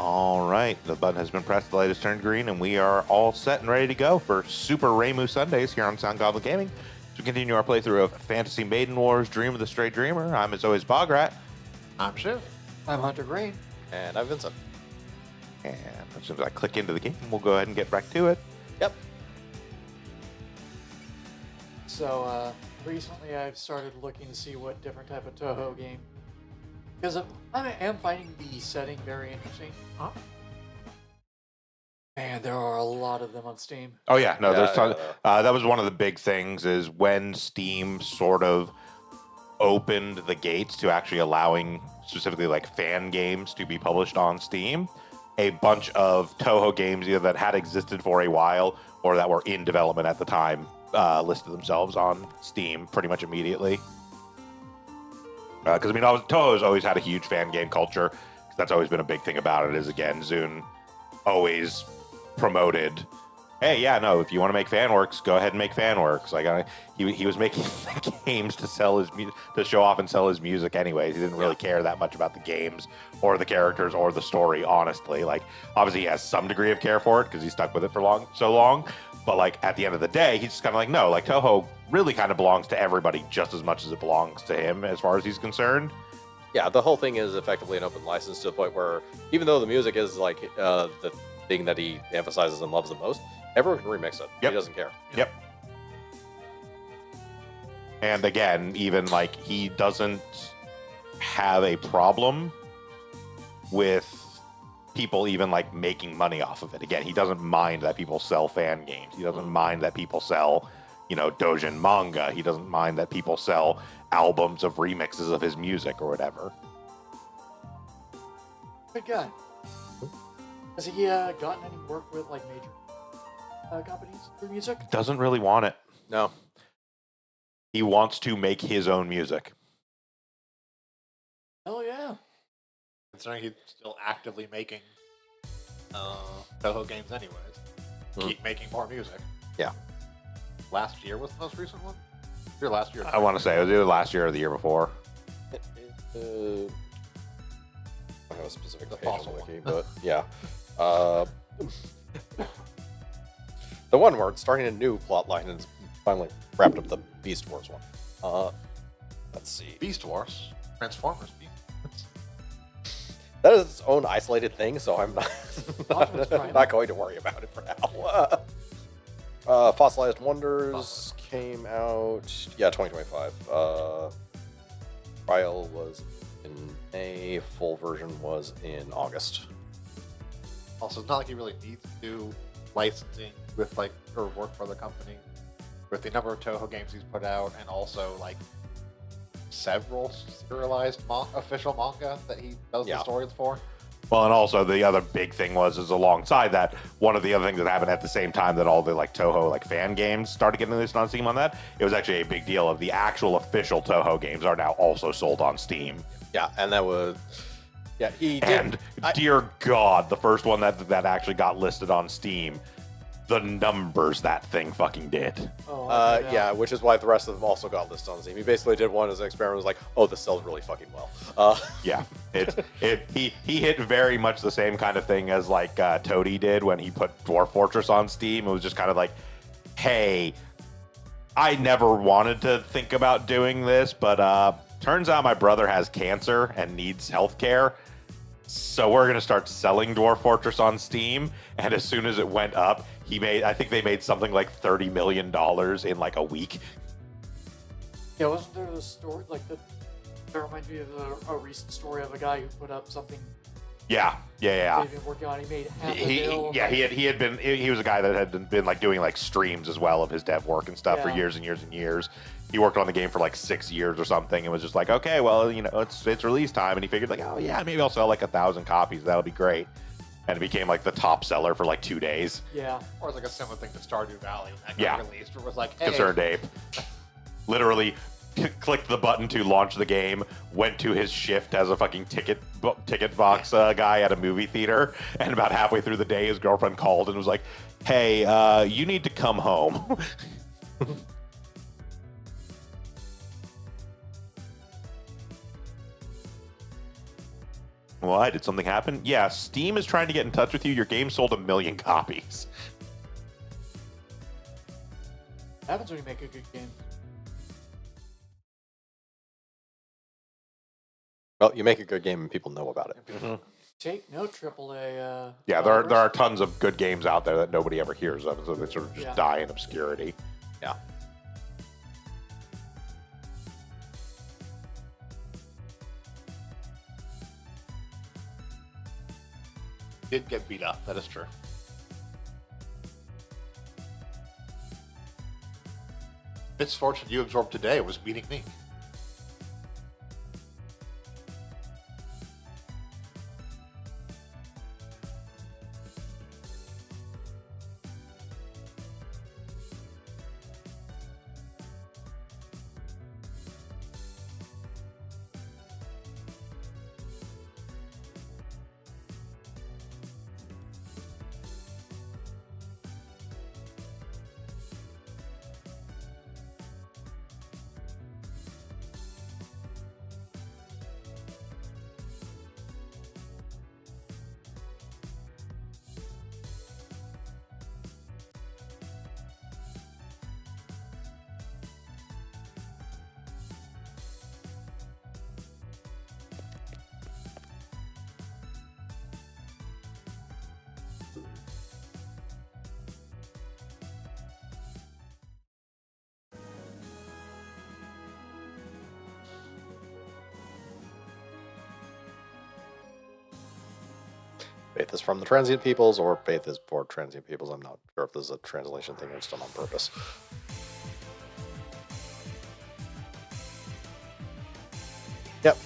All right, the button has been pressed, the light has turned green, and we are all set and ready to go for Super Raymu Sundays here on Sound Goblin Gaming. To continue our playthrough of Fantasy Maiden Wars Dream of the Stray Dreamer, I'm as always Bograt. I'm Shiv. I'm Hunter Green. And I'm Vincent. And as soon as I click into the game, we'll go ahead and get back to it. Yep. So, recently I've started looking to see what different type of Toho game. Because I am finding the setting very interesting. Huh? Man, there are a lot of them on Steam. Oh yeah, no, Yeah, there's tons. yeah. That was one of the big things is when Steam sort of opened the gates to actually allowing specifically like fan games to be published on Steam. A bunch of Toho games either that had existed for a while or that were in development at the time listed themselves on Steam pretty much immediately. Because Toho's always had a huge fan game culture. That's always been a big thing about it. Is again, Zune always promoted, hey, yeah, no, if you want to make fan works, go ahead and make fan works. Like he was making games to sell his to show off and sell his music anyways. He didn't really care that much about the games or the characters or the story, honestly. Like obviously he has some degree of care for it because he stuck with it for so long. But like at the end of the day, he's just kind of like, no, like Toho really kind of belongs to everybody just as much as it belongs to him as far as he's concerned. Yeah, the whole thing is effectively an open license to the point where even though the music is like the thing that he emphasizes and loves the most, everyone can remix it. Yep. He doesn't care. Yep. And again, even like he doesn't have a problem with people even like making money off of it. Again, he doesn't mind that people sell fan games. He doesn't mind that people sell, doujin manga. He doesn't mind that people sell albums of remixes of his music or whatever. Good guy. Has he gotten any work with like major companies for music? Doesn't really want it. No. He wants to make his own music. Hell yeah. Considering he's still actively making Toho games anyways. Keep making more music. Yeah. Last year was the most recent one? Your last year? I want to say it was either last year or the year before. I don't have a specific The page on fossil the one. wiki, but yeah. The one where it's starting a new plot line and it's finally wrapped up the Beast Wars one. Let's see. Beast Wars. Transformers. That is its own isolated thing, so I'm Optimus Prime. not going to worry about it for now. Fossilized Wonders came out, 2025. Trial was in May, full version was in August. Also, it's not like he really needs to do licensing with or work for the company. With the number of Toho games he's put out, and also several serialized official manga that he does the stories for. Well, and also the other big thing is alongside that, one of the other things that happened at the same time that all the Toho fan games started getting released on Steam on that, it was actually a big deal of the actual official Toho games are now also sold on Steam. Yeah, and that was... Yeah, he did... And dear God, the first one that actually got listed on Steam, the numbers that thing fucking did. Oh, yeah, which is why the rest of them also got listed on Steam. He basically did one as an experiment. Was like, oh, this sells really fucking well. Yeah, he hit very much the same kind of thing as Toady did when he put Dwarf Fortress on Steam. It was just kind of like, hey, I never wanted to think about doing this, but turns out my brother has cancer and needs health care. So we're going to start selling Dwarf Fortress on Steam. And as soon as it went up, I think they made something like $30 million in a week. Yeah, wasn't there the story, that reminds me of a recent story of a guy who put up something Yeah. he'd been working on. He made half a bill. He was a guy that had been doing streams as well of his dev work and stuff for Yeah. years and years and years. He worked on the game for 6 years or something and was just like, okay, well, it's release time. And he figured oh yeah, maybe I'll sell 1,000 copies. That'll be great. And it became the top seller for 2 days. Yeah. Or it's a similar thing to Stardew Valley when that Yeah. got released, where it was hey, Concerned Ape. Literally clicked the button to launch the game, went to his shift as a fucking ticket box guy at a movie theater, and about halfway through the day, his girlfriend called and was like, hey, you need to come home. Why? Did something happen? Yeah, Steam is trying to get in touch with you. Your game sold 1 million copies. Happens when you make a good game. Well, you make a good game and people know about it. Take no AAA. Yeah, there developers. are tons of good games out there that nobody ever hears of, so they sort of just die in obscurity. Yeah. Did get beat up. That is true. Misfortune you absorbed today was beating me. Faith is from the transient peoples, or faith is for transient peoples. I'm not sure if this is a translation thing or it's done on purpose. Yep.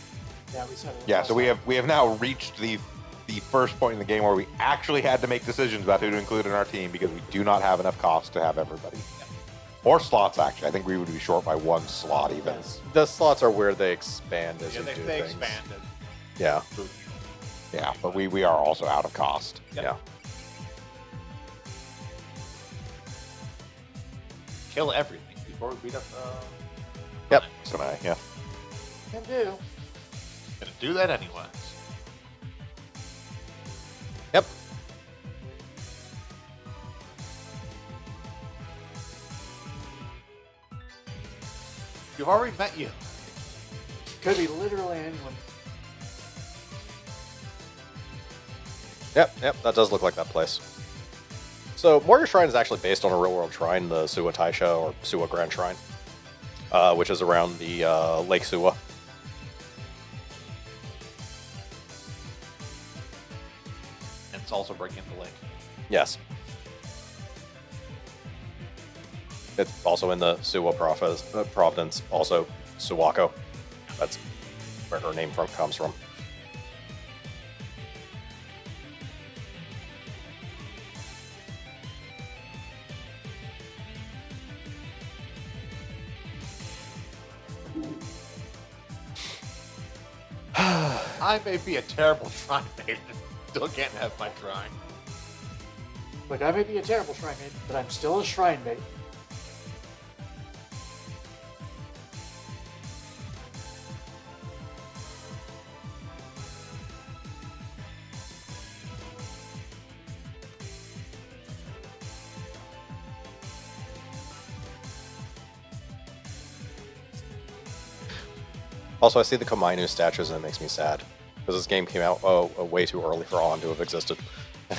Yeah, we said it. Yeah, last so we time. have now reached the first point in the game where we actually had to make decisions about who to include in our team because we do not have enough cost to have everybody. Or slots, actually. I think we would be short by 1 slot even. Yes. The slots are where they expand as Yeah, you they do things. expanded. Yeah. Yeah, but we are also out of cost. Yep. Yeah. Kill everything before we beat up. Yep. So, yeah. Can do. Gonna do that anyways. Yep. You've already met you. Could be literally anyone. Yep, that does look like that place. So, Warrior Shrine is actually based on a real-world shrine, the Suwa Taisha, or Suwa Grand Shrine, which is around the Lake Suwa. And it's also breaking the lake. Yes. It's also in the Suwa Province, also Suwako. That's where her name comes from. I may be a terrible shrine maiden. Still can't have my shrine. Look, I may be a terrible shrine mate, but I'm still a shrine mate. Also, I see the Komainu statues and it makes me sad. Because this game came out way too early for On to have existed. Aw.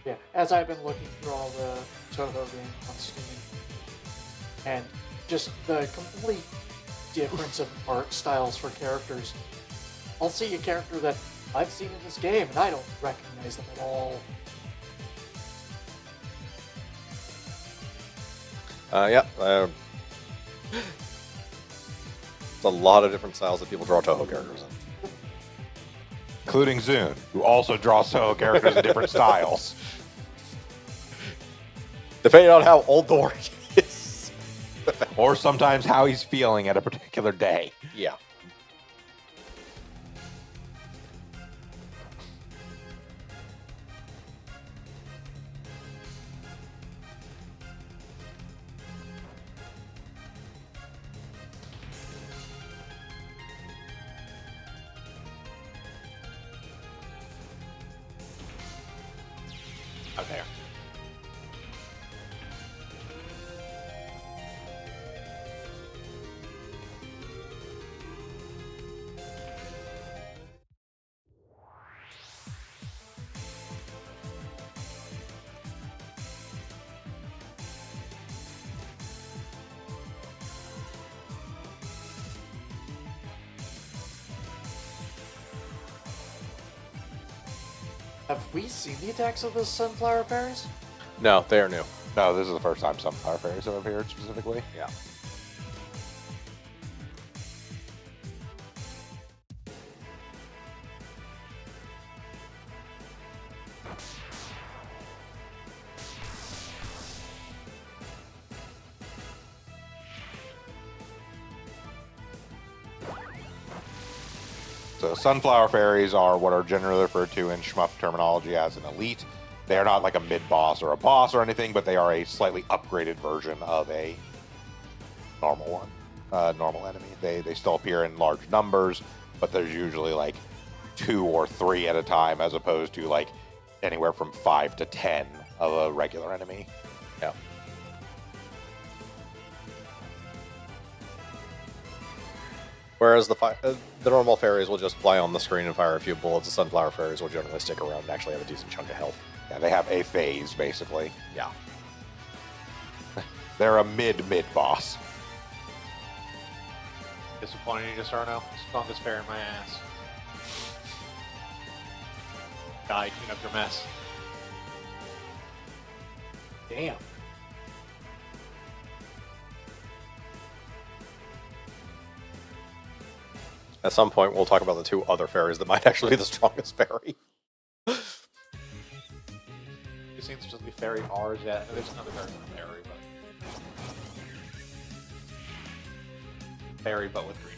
Yeah, as I've been looking through all the Toho games on Steam, and just the complete difference of art styles for characters. I'll see a character that I've seen in this game, and I don't recognize them at all. There's a lot of different styles that people draw Toho characters in. Including Zune, who also draws solo characters in different styles. Depending on how old the work is. Or sometimes how he's feeling at a particular day. Yeah. Okay. Have we seen the attacks of the sunflower fairies? No, they are new. No, this is the first time Sunflower Fairies have appeared specifically. Yeah. So Sunflower Fairies are what are generally referred to in shmup terminology as an elite. They are not like a mid-boss or a boss or anything, but they are a slightly upgraded version of a normal one, normal enemy. They still appear in large numbers, but there's usually like 2 or 3 at a time, as opposed to like anywhere from 5 to 10 of a regular enemy. Yeah. Whereas the normal fairies will just fly on the screen and fire a few bullets, the sunflower fairies will generally stick around and actually have a decent chunk of health. Yeah, they have a phase basically. Yeah. They're a mid boss. Disappointing to Sarno. Strongest fairy in my ass. Die, clean up your mess. Damn. At some point, we'll talk about the 2 other fairies that might actually be the strongest fairy. It seems to just be fairy R's yet. There's another version of fairy, but fairy, but with green.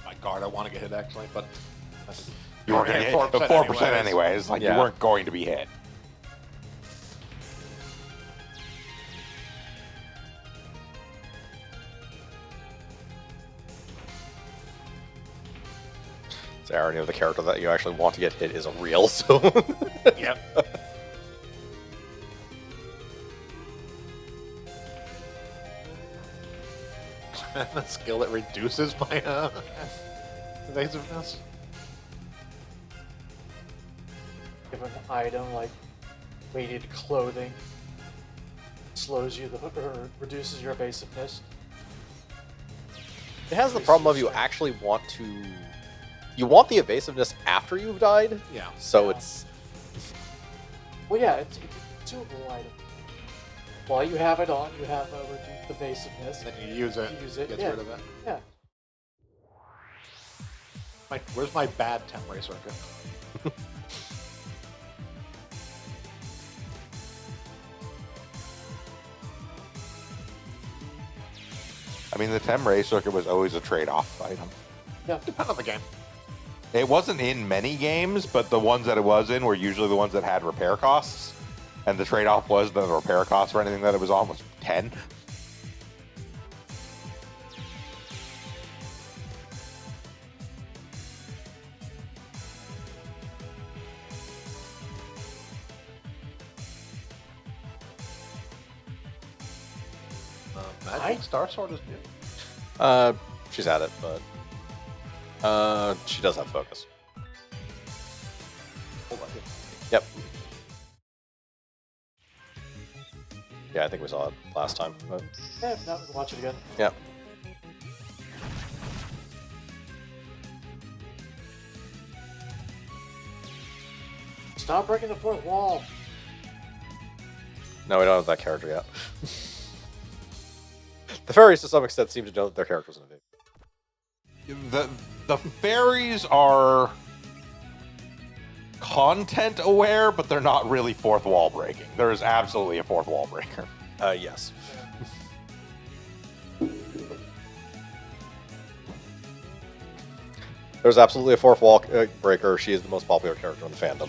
My guard, I want to get hit actually, but You weren't going to hit the 4% anyways. Like, Yeah. you weren't going to be hit. It's the irony of the character that you actually want to get hit isn't real, so... Yep. The skill that reduces my evasiveness. Give an item like weighted clothing slows you or reduces your evasiveness. It has the problem of you actually want to... You want the evasiveness after you've died, Yeah. so Yeah. it's... Well, yeah, it's a consumable item. While you have it on, you have a reduced evasiveness. Then you use it. Use it, Gets yeah. rid of it. Yeah. Where's my bad temporary circuit? I mean, the Temray circuit was always a trade-off item. Yeah. Depends on the game. It wasn't in many games, but the ones that it was in were usually the ones that had repair costs. And the trade-off was the repair cost for anything that it was on was 10. Magic Star Sword is new. She's at it, but she does have focus. Yep. Yeah, I think we saw it last time. But... Yeah, no, we can watch it again. Yeah. Stop breaking the fourth wall. No, we don't have that character yet. The fairies, to some extent, seem to know that their character's in it. The fairies are content aware, but they're not really fourth wall breaking. There is absolutely a fourth wall breaker. Yes. There's absolutely a fourth wall breaker. She is the most popular character in the fandom.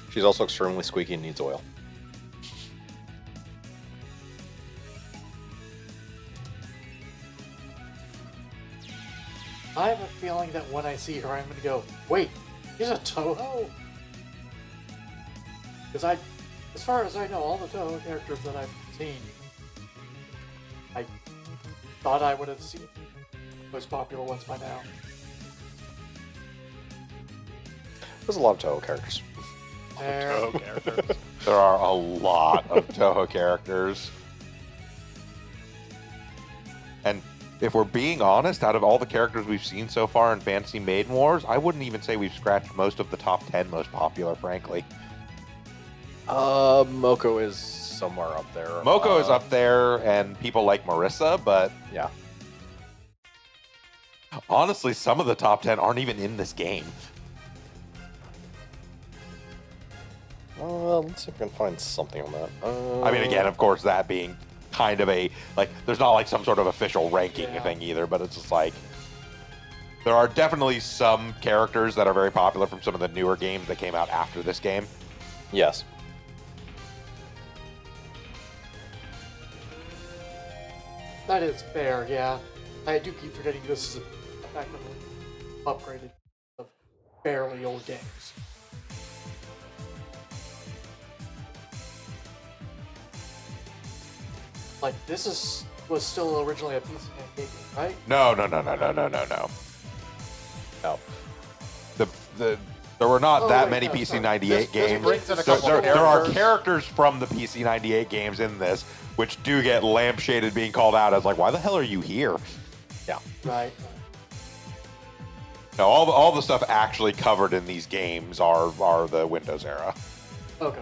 She's also extremely squeaky and needs oil. I have a feeling that when I see her, I'm going to go, wait, she's a Toho? Because as far as I know, all the Toho characters that I've seen, I thought I would have seen the most popular ones by now. There's a lot of Toho characters. Toho characters. There are a lot of Toho characters. And if we're being honest, out of all the characters we've seen so far in Fantasy Maiden Wars, I wouldn't even say we've scratched most of the top 10 most popular, frankly. Moko is somewhere up there. Moko is up there, and people like Marissa, but Yeah. honestly, some of the top 10 aren't even in this game. Let's see if we can find something on that. I mean, again, of course, that being kind of a, like, there's not like some sort of official ranking thing either, but it's just like, there are definitely some characters that are very popular from some of the newer games that came out after this game. Yes. That is fair, yeah. I do keep forgetting this is effectively upgraded of fairly old games. Like, was still originally a PC game, right? No. No. There were not Oh, that wait, many no, PC sorry. 98 This games. brings in a There, couple there are characters. characters from the PC 98 games in this, which do get lampshaded being called out as like, why the hell are you here? Yeah. Right. No, all the stuff actually covered in these games are the Windows era. Okay.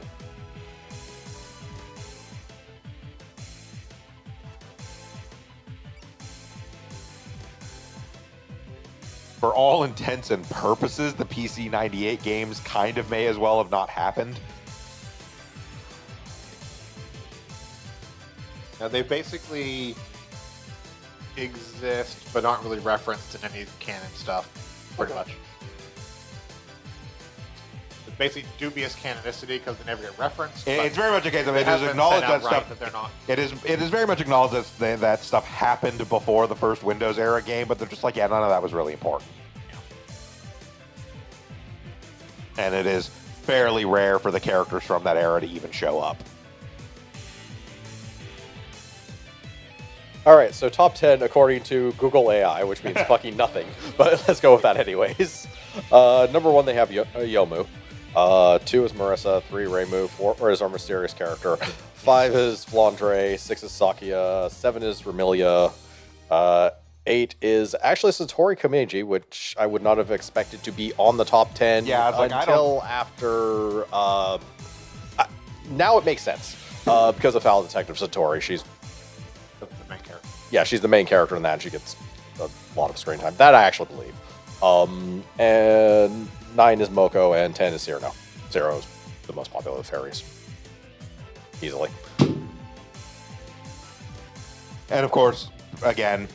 For all intents and purposes, the PC 98 games kind of may as well have not happened. Now, they basically exist, but aren't really referenced in any canon stuff, pretty Okay. much. It's basically dubious canonicity because they never get referenced. but It's very much a case of they it is haven't acknowledged said that outright stuff. that they're not. It is very much acknowledged that stuff happened before the first Windows era game, but they're just like, yeah, none of that was really important. And it is fairly rare for the characters from that era to even show up. All right, so top 10 according to Google AI, which means fucking nothing. But let's go with that anyways. Number 1, they have Yomu. 2 is Marissa. 3, Reimu. 4 is our mysterious character. 5 is Flandre. 6 is Sakia. 7 is Remilia. 8 is actually Satori Kameji, which I would not have expected to be on the top 10 Yeah, I was like, I until after... now it makes sense. Because of how Detective Satori, she's The main character. yeah, she's the main character in that, and she gets a lot of screen time. That I actually believe. And 9 is Moko, and 10 is Cyrano. 0 is the most popular of the fairies. Easily. And of course, again,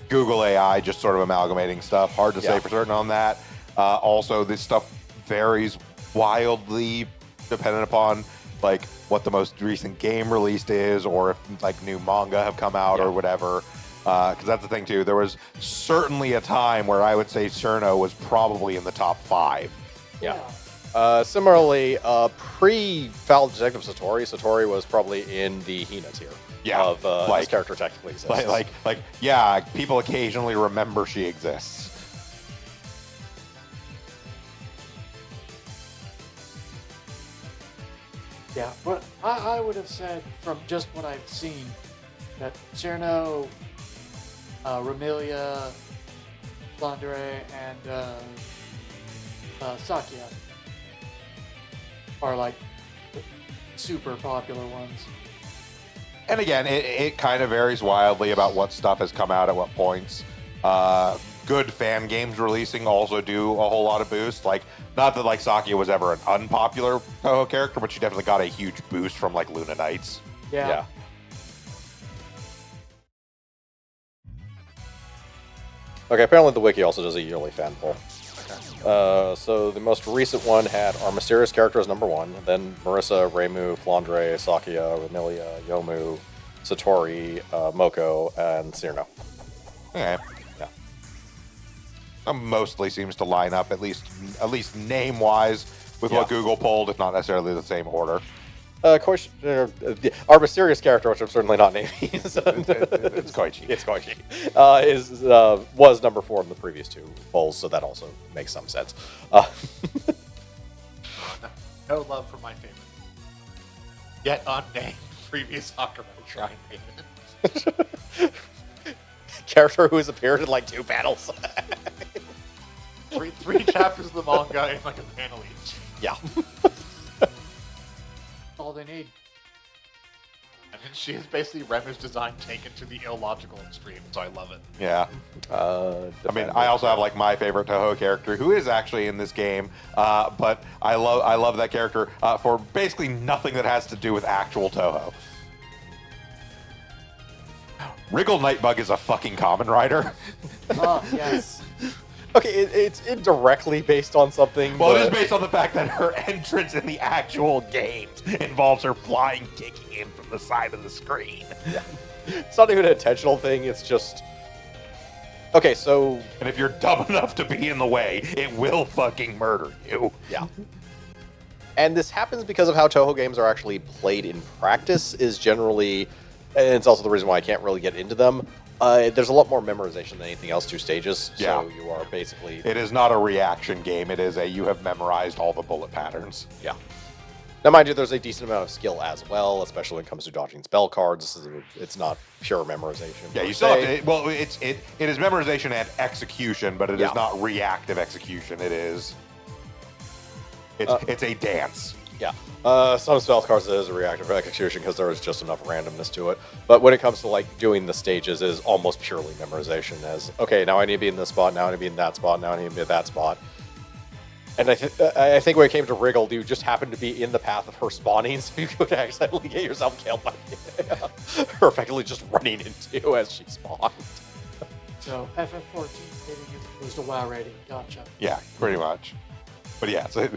Google AI just sort of amalgamating stuff. Hard to say Yeah. for certain on that. Also, this stuff varies wildly depending upon like what the most recent game released is, or if like new manga have come out or whatever. Because that's the thing too. There was certainly a time where I would say Cerno was probably in the top 5. Yeah. Similarly, pre-Foul Detective Satori was probably in the Hina tier of this character technically exists. Yeah, people occasionally remember she exists. Yeah, but I would have said from just what I've seen that Cerno, Remilia, Flandre, and Sakia are like the super popular ones. And again, it kind of varies wildly about what stuff has come out at what points. Good fan games releasing also do a whole lot of boost. Like, not that like Sakia was ever an unpopular Toho character, but she definitely got a huge boost from like Luna Knights. Yeah. Okay, apparently the wiki also does a yearly fan poll. So the most recent one had our mysterious character as number 1, then Marissa, Reimu, Flandre, Sakia, Remilia, Yomu, Satori, Moko, and Cyrno. Okay. Yeah. Mostly seems to line up at least name wise with what Google pulled, if not necessarily the same order. Our mysterious character, which I'm certainly not naming, It's Koichi. It's Koichi. Was number 4 in the previous 2 polls, so that also makes some sense. No love for my favorite. Yet unnamed previous Ocarina Shrine Maiden. Character who has appeared in like 2 battles. three chapters of the manga and like a panel each. Yeah. All they need. And then she is basically Remu's design taken to the illogical extreme, so I love it. Yeah. I mean, I also have like my favorite Toho character, who is actually in this game, but I love that character for basically nothing that has to do with actual Toho. Wriggle Nightbug is a fucking Kamen Rider. Oh, yes. Okay, it's indirectly based on something. Well, it is based on the fact that her entrance in the actual games involves her flying, kicking in from the side of the screen. Yeah. It's not even an intentional thing, it's just... Okay, so... And if you're dumb enough to be in the way, it will fucking murder you. Yeah. And this happens because of how Toho games are actually played in practice, is generally... And it's also the reason why I can't really get into them. There's a lot more memorization than anything else 2 stages. Yeah. So you are basically... It is not a reaction game. It is a you have memorized all the bullet patterns. Yeah. Now, mind you, there's a decent amount of skill as well, especially when it comes to dodging spell cards. It's not pure memorization. Yeah, you still have to... Well, it is memorization and execution, but it is not reactive execution. It is... It's a dance. Yeah. Some spell cards is a reactive execution because there is just enough randomness to it. But when it comes to like doing the stages, it is almost purely memorization. As okay, now I need to be in this spot. Now I need to be in that spot. Now I need to be in that spot. And I think when it came to Wriggle, you just happened to be in the path of her spawning, so you could accidentally get yourself killed by her effectively just running into as she spawned. So FF14 rating as opposed to WoW rating. Gotcha. Yeah, pretty much. But yeah, so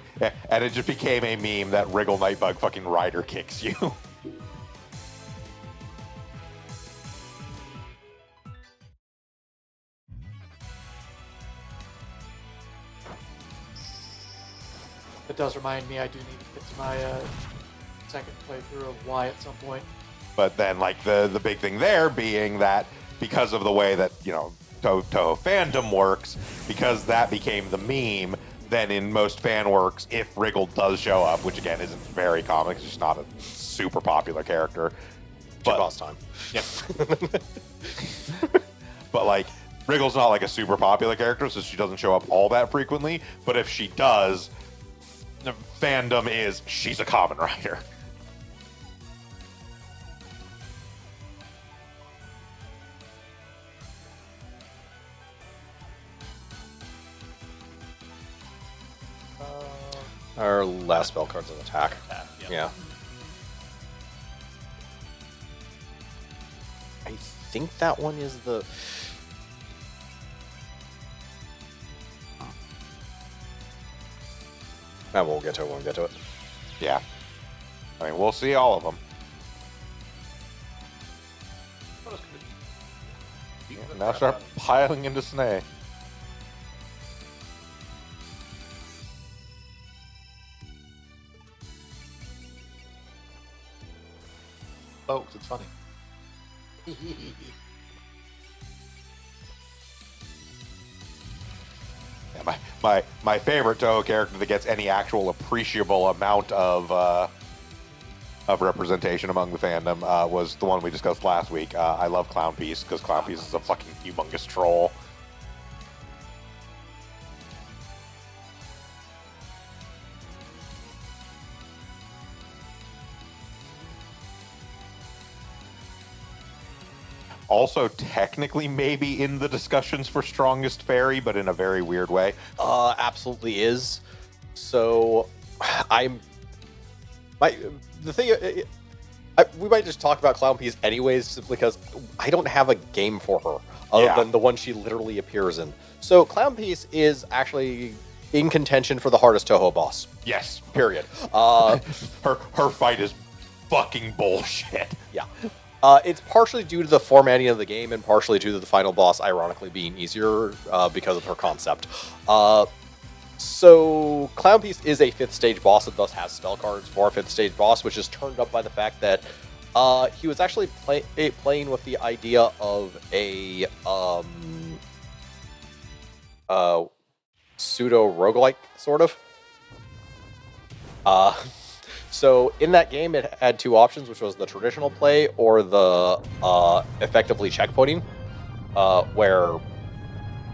and it just became a meme that Wriggle Nightbug fucking rider kicks you. It does remind me I do need to get to my second playthrough of Y at some point. But then, like, the big thing there being that because of the way that, you know, Toho fandom works, because that became the meme, then in most fan works, if Wriggle does show up, which again isn't very common, 'cause she's not a super popular character. But boss time. Yep. But like, Wriggle's not like a super popular character, so she doesn't show up all that frequently. But if she does, the fandom is she's a Kamen Rider. Our last spell card's an attack. Yeah. I think that one is the... We'll get to it when we get to it. Yeah. I mean, we'll see all of them. What else could it be? Now start piling into Snay. Folks, it's funny. Yeah, my favorite Toho character that gets any actual appreciable amount of representation among the fandom was the one we discussed last week. I love Clown Piece because Clown Piece is a fucking humongous troll. Also, technically, maybe in the discussions for Strongest Fairy, but in a very weird way. Absolutely is. So, we might just talk about Clown Piece anyways, simply because I don't have a game for her other than the one she literally appears in. So, Clown Piece is actually in contention for the hardest Toho boss. Yes. Period. Her fight is fucking bullshit. Yeah. It's partially due to the formatting of the game and partially due to the final boss ironically being easier because of her concept. So Clown Piece is a 5th stage boss that thus has spell cards for a 5th stage boss, which is turned up by the fact that he was actually playing with the idea of a pseudo roguelike sort of. So in that game, it had 2 options, which was the traditional play or the effectively checkpointing, where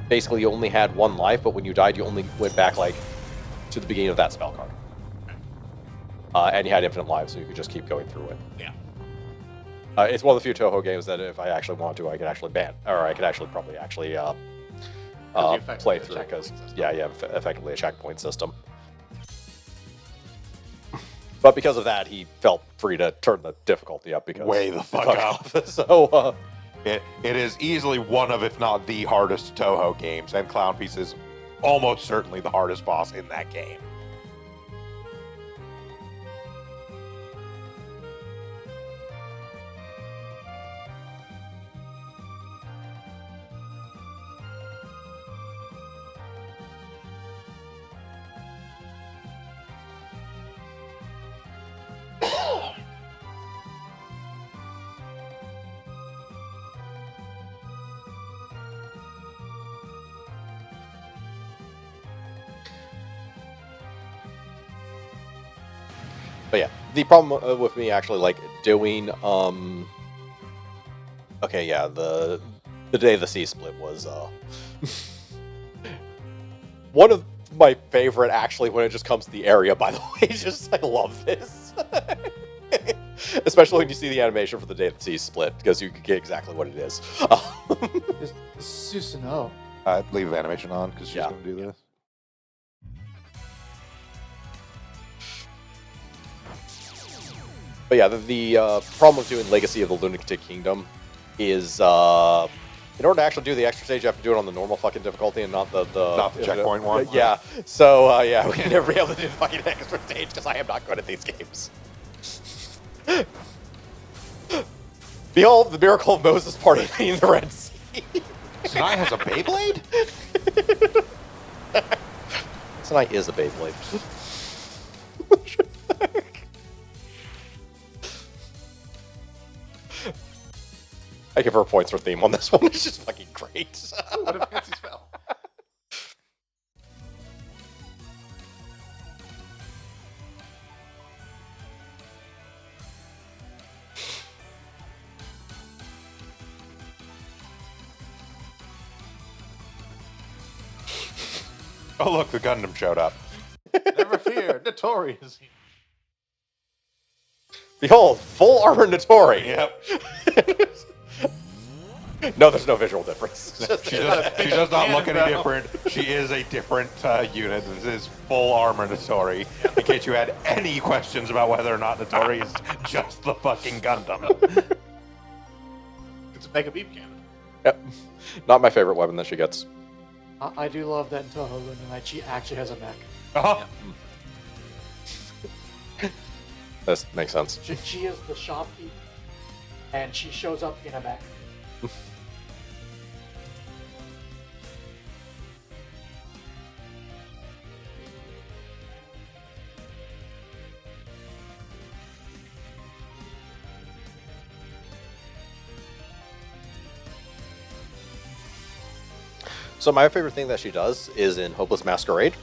basically you only had 1 life, but when you died, you only went back like to the beginning of that spell card, and you had infinite lives, so you could just keep going through it. Yeah. It's one of the few Toho games that if I actually want to, I could actually ban, or I could actually probably actually play through because effectively a checkpoint system. But because of that, he felt free to turn the difficulty up because way the fuck up. So it is easily one of, if not the hardest Toho games, and Clown Piece is almost certainly the hardest boss in that game. But yeah, the problem with me actually like doing okay, yeah, the day the sea split was one of my favorite actually when it just comes to the area, by the way. Just I love this. Especially when you see the animation for the day the sea split, because you can get exactly what it is. It's Susanoo. Leave the animation on because she's Yeah. going to do this. But yeah, the problem with doing Legacy of the Lunatic Kingdom is, in order to actually do the extra stage, you have to do it on the normal fucking difficulty and not the checkpoint one? Yeah. So, yeah, we can never be able to do the fucking extra stage because I am not good at these games. Behold, the miracle of Moses parting in the Red Sea. Sanai has a Beyblade? Tonight is a Beyblade. I give her points for theme on this one. It's just fucking great. What a fancy spell. Oh, look, the Gundam showed up. Never fear, Notorious. Behold, full armor Notori. Yep. No, there's no visual difference. She does not look any different. She is a different unit. This is full armor Notori. In case you had any questions about whether or not Notori is just the fucking Gundam. It's a mega beam cannon. Yep. Not my favorite weapon that she gets. I do love that in Toho Luna Night she actually has a mech. Uh-huh. That makes sense. She is the shopkeeper, and she shows up in a mech. So my favorite thing that she does is in Hopeless Masquerade.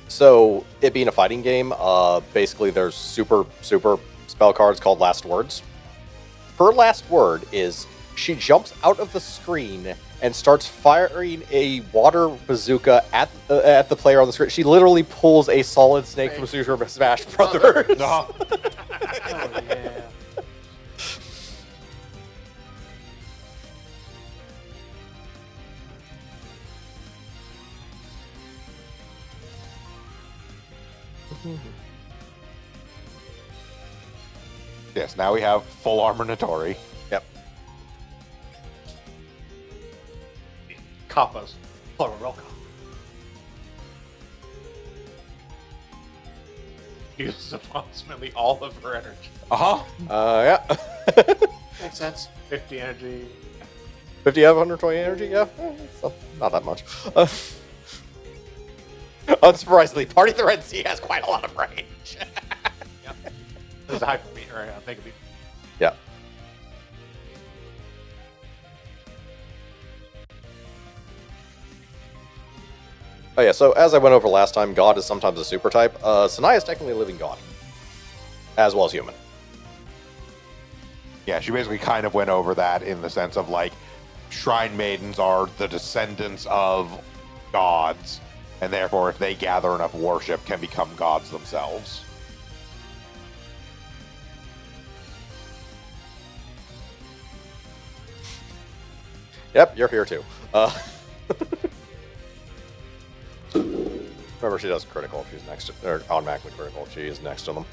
So it being a fighting game, basically there's super spell cards called Last Words. Her last word is she jumps out of the screen and starts firing a water bazooka at the player on the screen. She literally pulls a Solid Snake from Super Smash Brothers. No. Oh yeah. Yes, now we have full armor Natori. Yep. Kappa's. Plural real Kappa. Uses approximately all of her energy. Uh-huh. Yeah. Makes sense. 50 energy. 50 out of 120 energy? Yeah. It's not that much. Unsurprisingly, Party the Red Sea has quite a lot of range. Yep. This is a hyper beat, or a mega beat. Yeah. Oh yeah, so as I went over last time, God is sometimes a super type. Sanaya is technically a living god. As well as human. Yeah, she basically kind of went over that in the sense of like shrine maidens are the descendants of gods, and therefore if they gather enough worship can become gods themselves. Yep, you're here too. Remember, she does critical if she's next to, or automatically critical if she is next to them.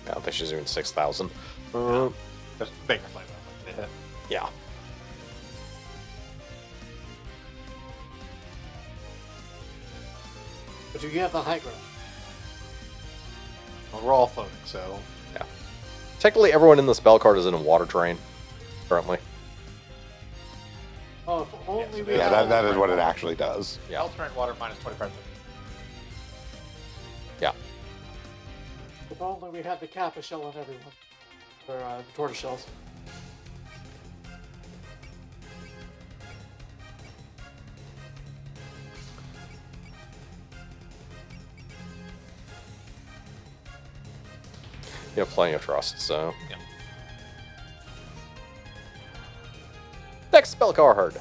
I don't think she's even 6,000. Just bigger flavor. Yeah. Yeah. But you have the high ground. Well, we're all floating, so. Yeah. Technically, everyone in the spell card is in a water train currently. Oh, if only Yes, we Yeah, had that is what it actually does. Yeah. Alternate water minus 25. Yeah. If only we had the Kappa shell on everyone. Or the tortoise shells. You have plenty of trust, so. Yeah. Next spell card.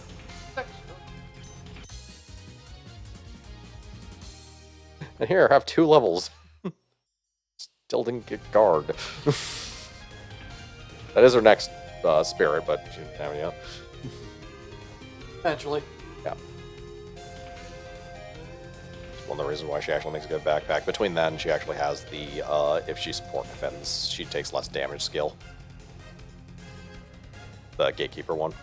And here, I have 2 levels. Still didn't get guard. That is her next spirit, but she didn't have it yet. Eventually. Yeah. It's one of the reasons why she actually makes a good backpack. Between then, she actually has the, if she support defends, she takes less damage skill. The Gatekeeper one.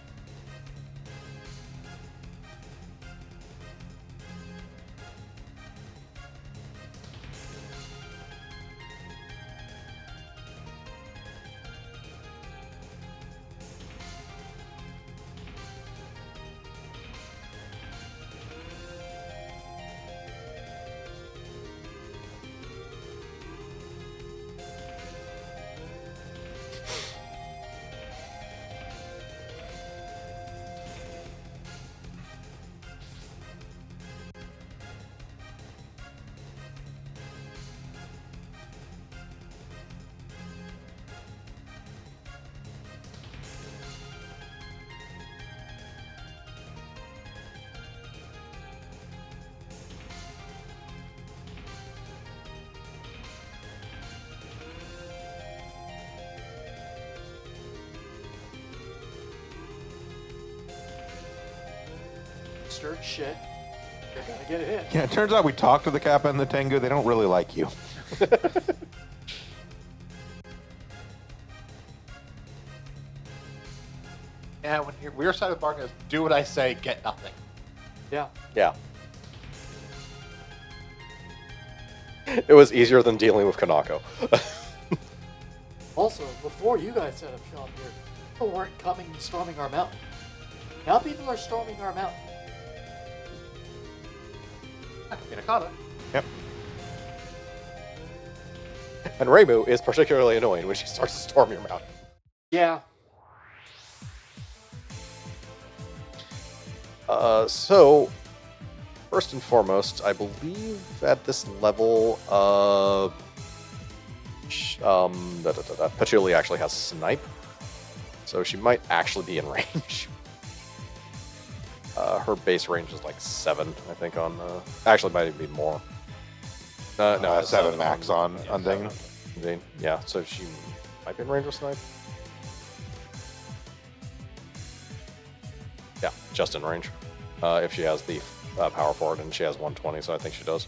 monster. Shit. You're gonna get hit. Yeah, it turns out we talked to the Kappa and the Tengu. They don't really like you. Yeah, when your weird side of the bargain is do what I say, get nothing. Yeah. Yeah. It was easier than dealing with Kanako. Also, before you guys set up shop here, people weren't coming and storming our mountain. Now people are storming our mountain. Minakata. Yep. And Reimu is particularly annoying when she starts to storm your mountain. Yeah. So, first and foremost, I believe at this level, Patchouli actually has Snipe, so she might actually be in range. Her base range is like 7, I think, on... actually, might even be more. No, it's 7 max on Dane. Dane. Yeah, so she might be in range with Snipe. Yeah, just in range. If she has the power forward, and she has 120, so I think she does.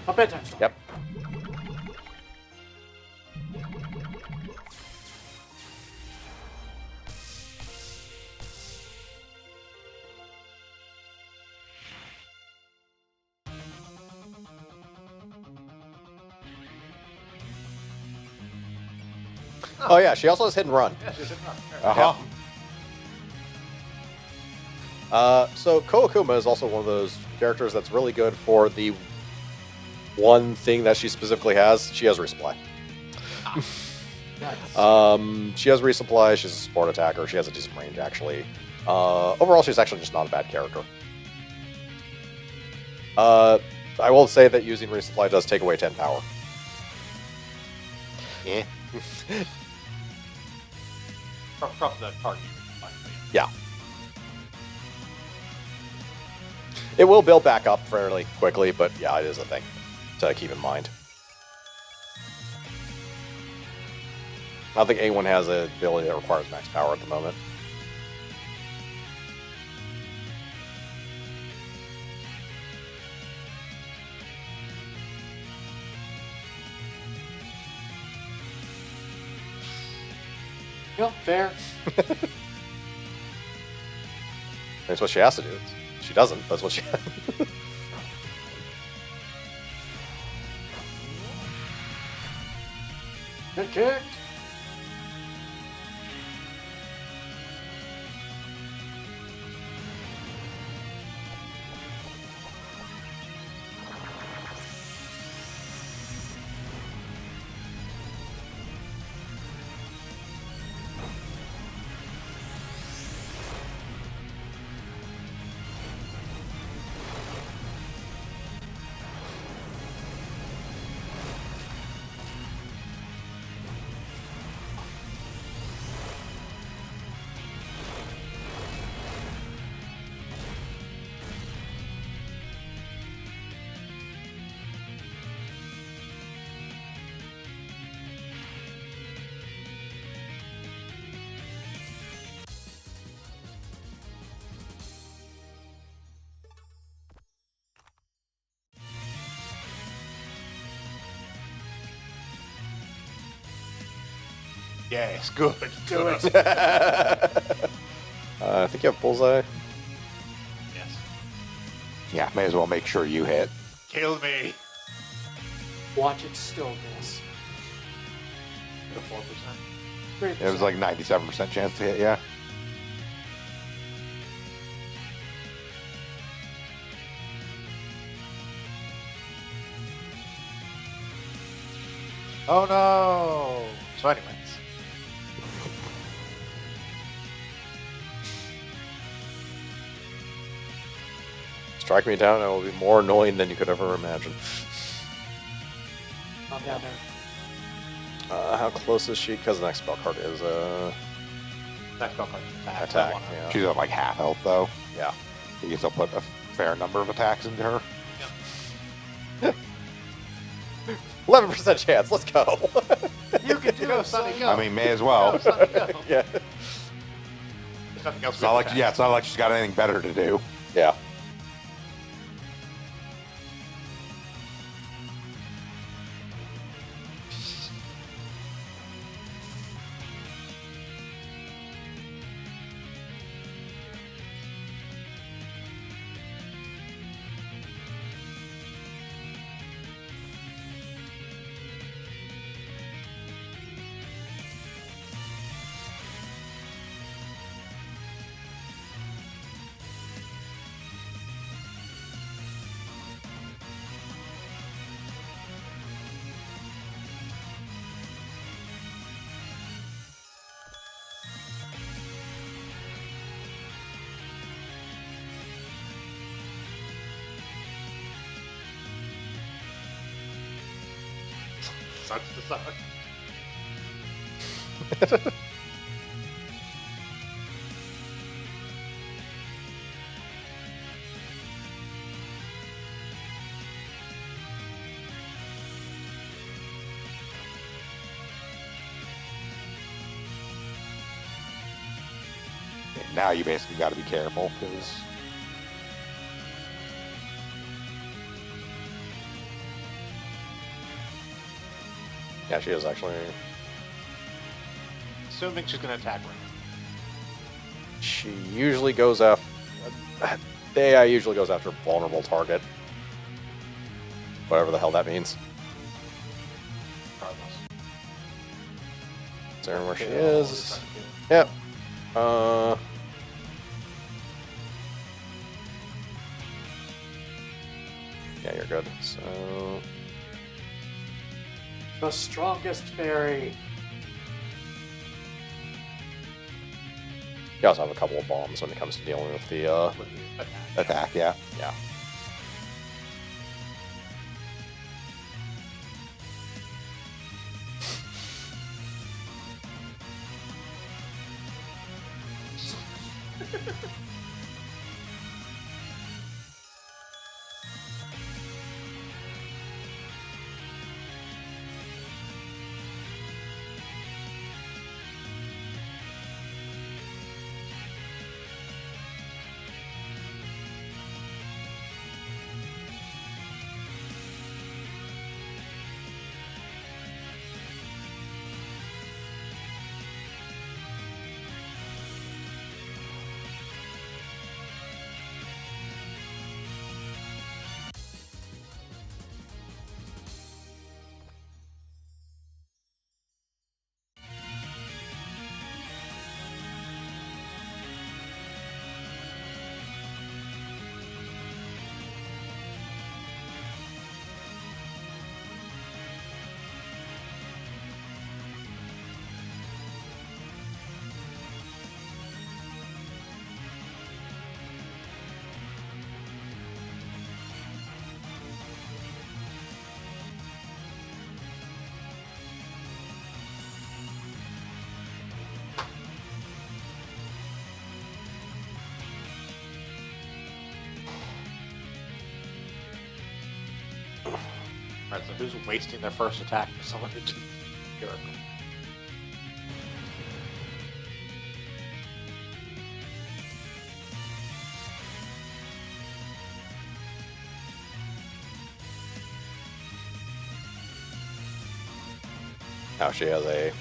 A bedtime story. Yep. Oh yeah, she also has hit and run. Yeah, she's in run. Uh-huh. So Koakuma is also one of those characters that's really good for the one thing that she specifically has. She has resupply. Nice. She has resupply. She's a support attacker. She has a decent range, actually. Overall, she's actually just not a bad character. I will say that using resupply does take away 10 power. Yeah. From the target. Yeah. It will build back up fairly quickly, but yeah, it is a thing to keep in mind. I don't think anyone has an ability that requires max power at the moment. Yeah, fair. That's what she has to do. She doesn't. That's what she. Good kicked. Yes, good. Do it. I think you have bullseye. Yes. Yeah, may as well make sure you hit. Kill me. Watch it still miss. The 4%. 3%. It was like 97% chance to hit, yeah. Oh no! So, anyways. Strike me down, and it will be more annoying than you could ever imagine. I'm down there. How close is she? Because the next spell card is Next spell card is attack. attack. I wanna- Yeah. She's at like half health though. Yeah. You can still put a fair number of attacks into her. 11% chance. Let's go. You can do Go, it, Sonny, son. go. I mean, may as well. Go, Sonny, go. Yeah. There's nothing else It's we not can like attack. it's not like she's got anything better to do. Yeah. Sucks to suck. Now you basically got to be careful because Yeah, she is actually. Assuming she's gonna attack right She usually goes after. The AI usually goes after vulnerable target. Whatever the hell that means. regardless. Is there where she Okay, is? trying to- Yep. Yeah, you're good. So. The strongest fairy. You also have a couple of bombs when it comes to dealing with the. with the attack. attack. Yeah. Yeah. Alright, so who's wasting their first attack for someone to just miracle? Now she has a.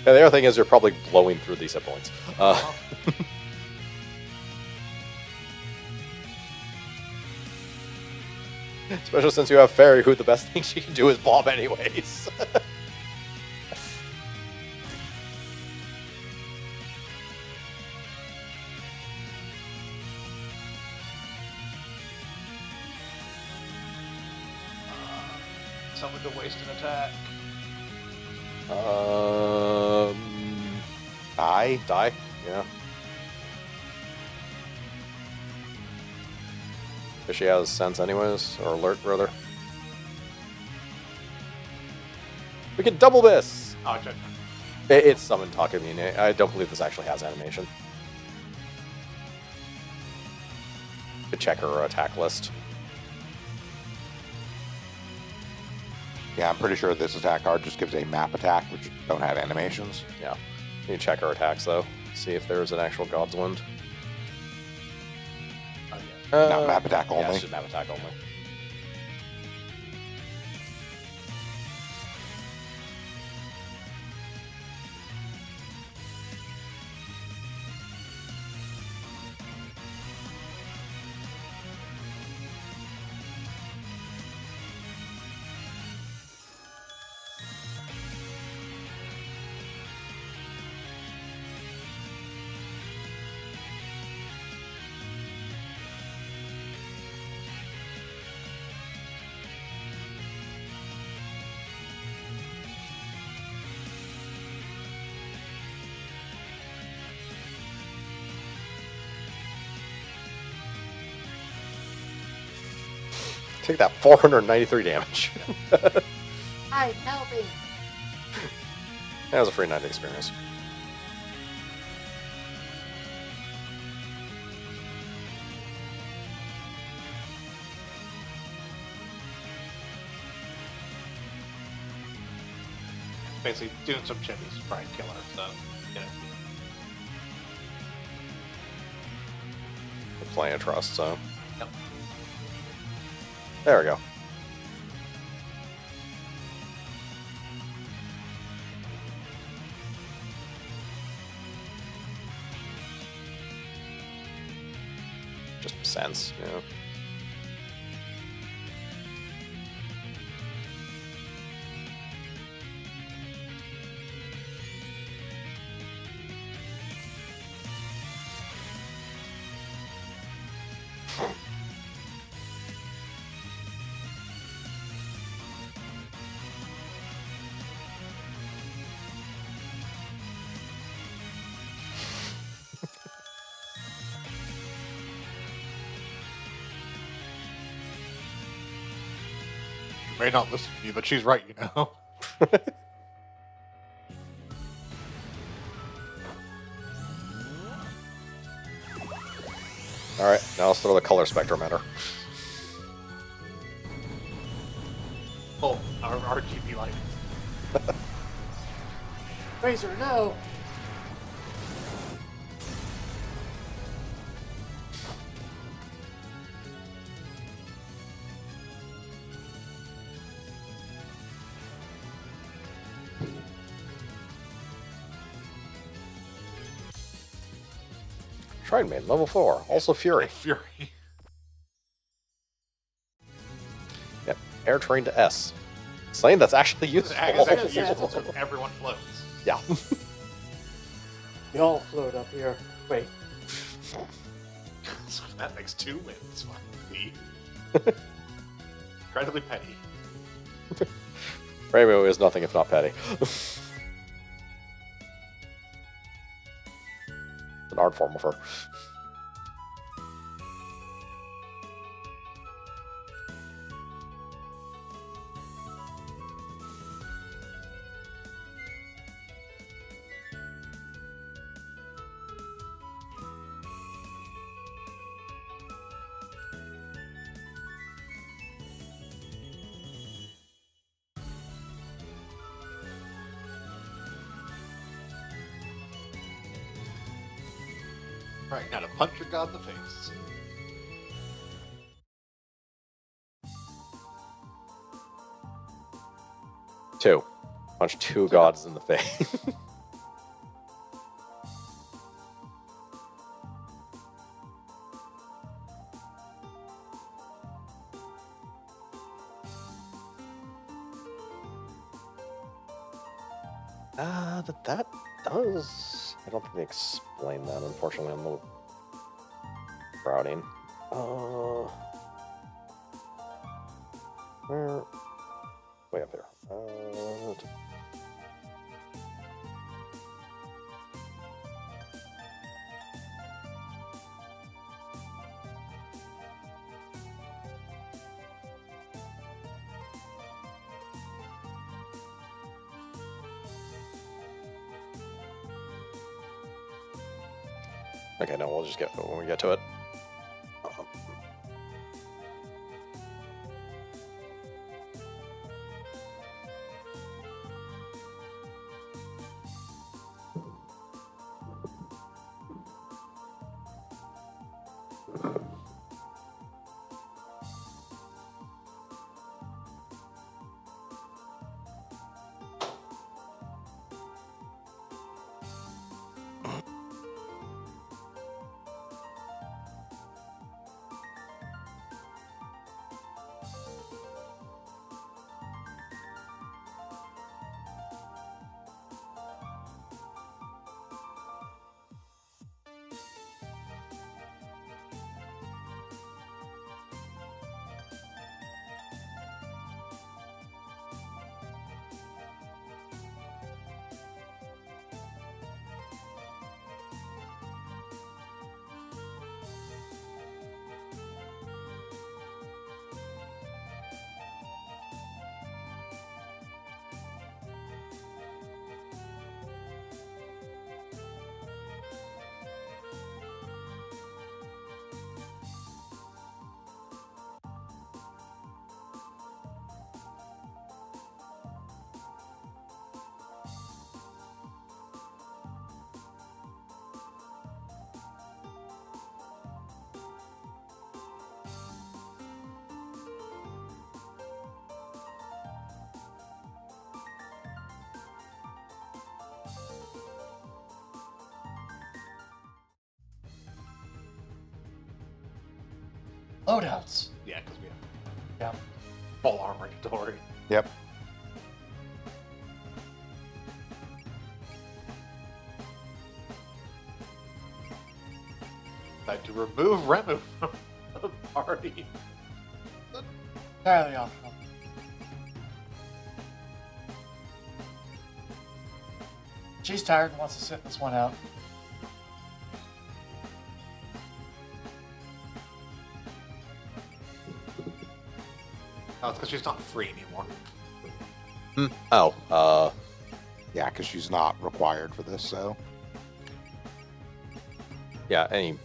Yeah, the other thing is you're probably blowing through these hit points. Especially since you have Fairy, who the best thing she can do is bomb anyways. someone to waste an attack. Die? Yeah. Because she has sense anyways, or alert, rather. We can double this! Oh, check. It's Summon Takamine. I don't believe this actually has animation. Could check her attack list. Yeah, I'm pretty sure this attack card just gives a map attack, which don't have animations. Yeah. You can check her attacks, though. See if there's an actual God's Wind. Oh, yeah. Not map attack Yeah, only. it's just map attack only. Take that 493 damage. I'm helping. That was a free night experience. Basically doing some chimneys to try and kill her, so, you know. With plenty of trust, so. Yep. There we go. Just sense, you know. She may not listen to me, but she's right, you know. Alright, now let's throw the color spectrum at her. Oh, our RGB light. Razor, no. Shrine Maiden, level 4. Also Fury. Fury. Yep. Air Train to S. Something that's actually useful. It's actually useful, so everyone floats. Yeah. We all float up here. Wait. So that makes 2 wins. Finally. Incredibly petty. Rainbow is nothing if not petty. An art form of her. Right, now to punch your god in the face. Two. Punch 2 gods in the face. That does... I don't think they explain that, unfortunately, on the routing. Where... Way up here. Okay, no, we'll just get when we get to it. Loadouts. Yeah, because we have Yeah. full armor inventory. Yep. Tried to remove Remu from the party. Entirely optional. She's tired and wants to sit this one out. Oh, it's because she's not free anymore. Oh, Yeah, because she's not required for this, so. yeah, any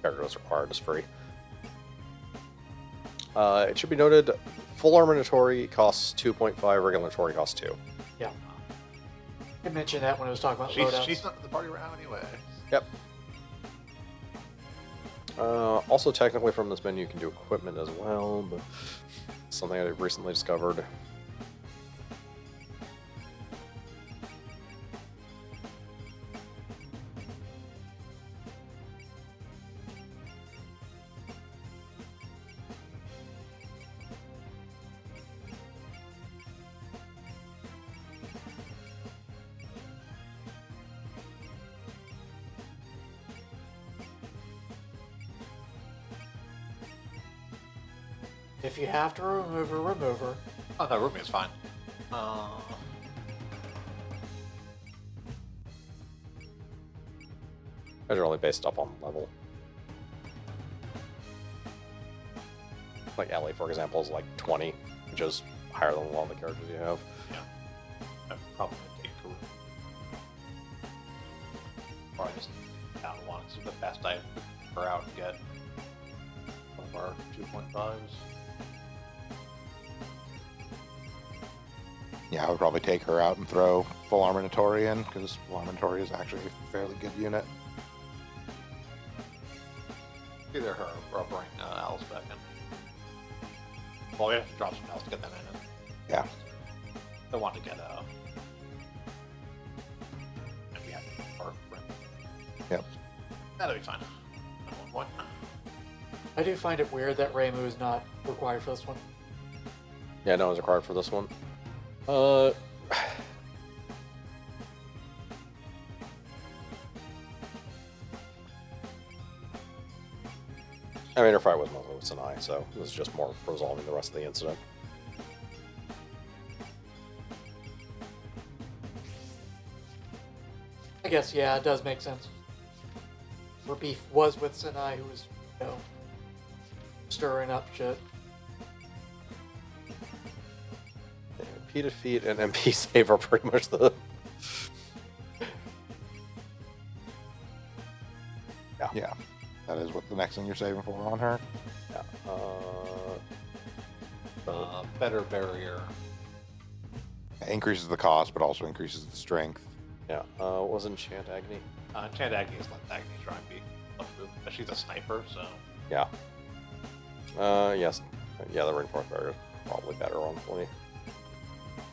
character that's required is free. It should be noted, full armor inventory costs 2.5, regular inventory costs 2. Yeah. I mentioned that when I was talking about loadouts. She's not in the party round anyway. Yep. Also, technically from this menu, you can do equipment as well, but something I recently discovered. If you have to remove her, remove her. Oh no, Rumi is fine. Those are only based up on level. Like Ellie, for example, is like 20, which is higher than a lot of the characters you have. Yeah. I'm probably gonna take Rumi. Or I just down one, so the best I put her out and get one of our 2.5s. Yeah, I would probably take her out and throw full armor inventory in, because full armor inventory is actually a fairly good unit. Either her or I'll bring Alice back in. Well, we have to drop some else to get them in. Yeah. I want to get maybe have her. Yep. That'll be fine. At one point. I do find it weird that Reimu is not required for this one. Yeah, no one's required for this one. I mean, her fight was mostly with Sanai, so this is just more resolving the rest of the incident. guess, yeah, it does make sense. Her beef was with Sinai, who was, stirring up shit. MP defeat and MP save are pretty much the... Yeah. That is what the next thing you're saving for on her. Yeah. Better barrier. It increases the cost, but also increases the strength. Yeah. What was Enchant Agony? Chant Agni is let Agni try and be up to. She's a sniper, so. Yeah. Yes. Yeah, the reinforced barrier is probably better on 20.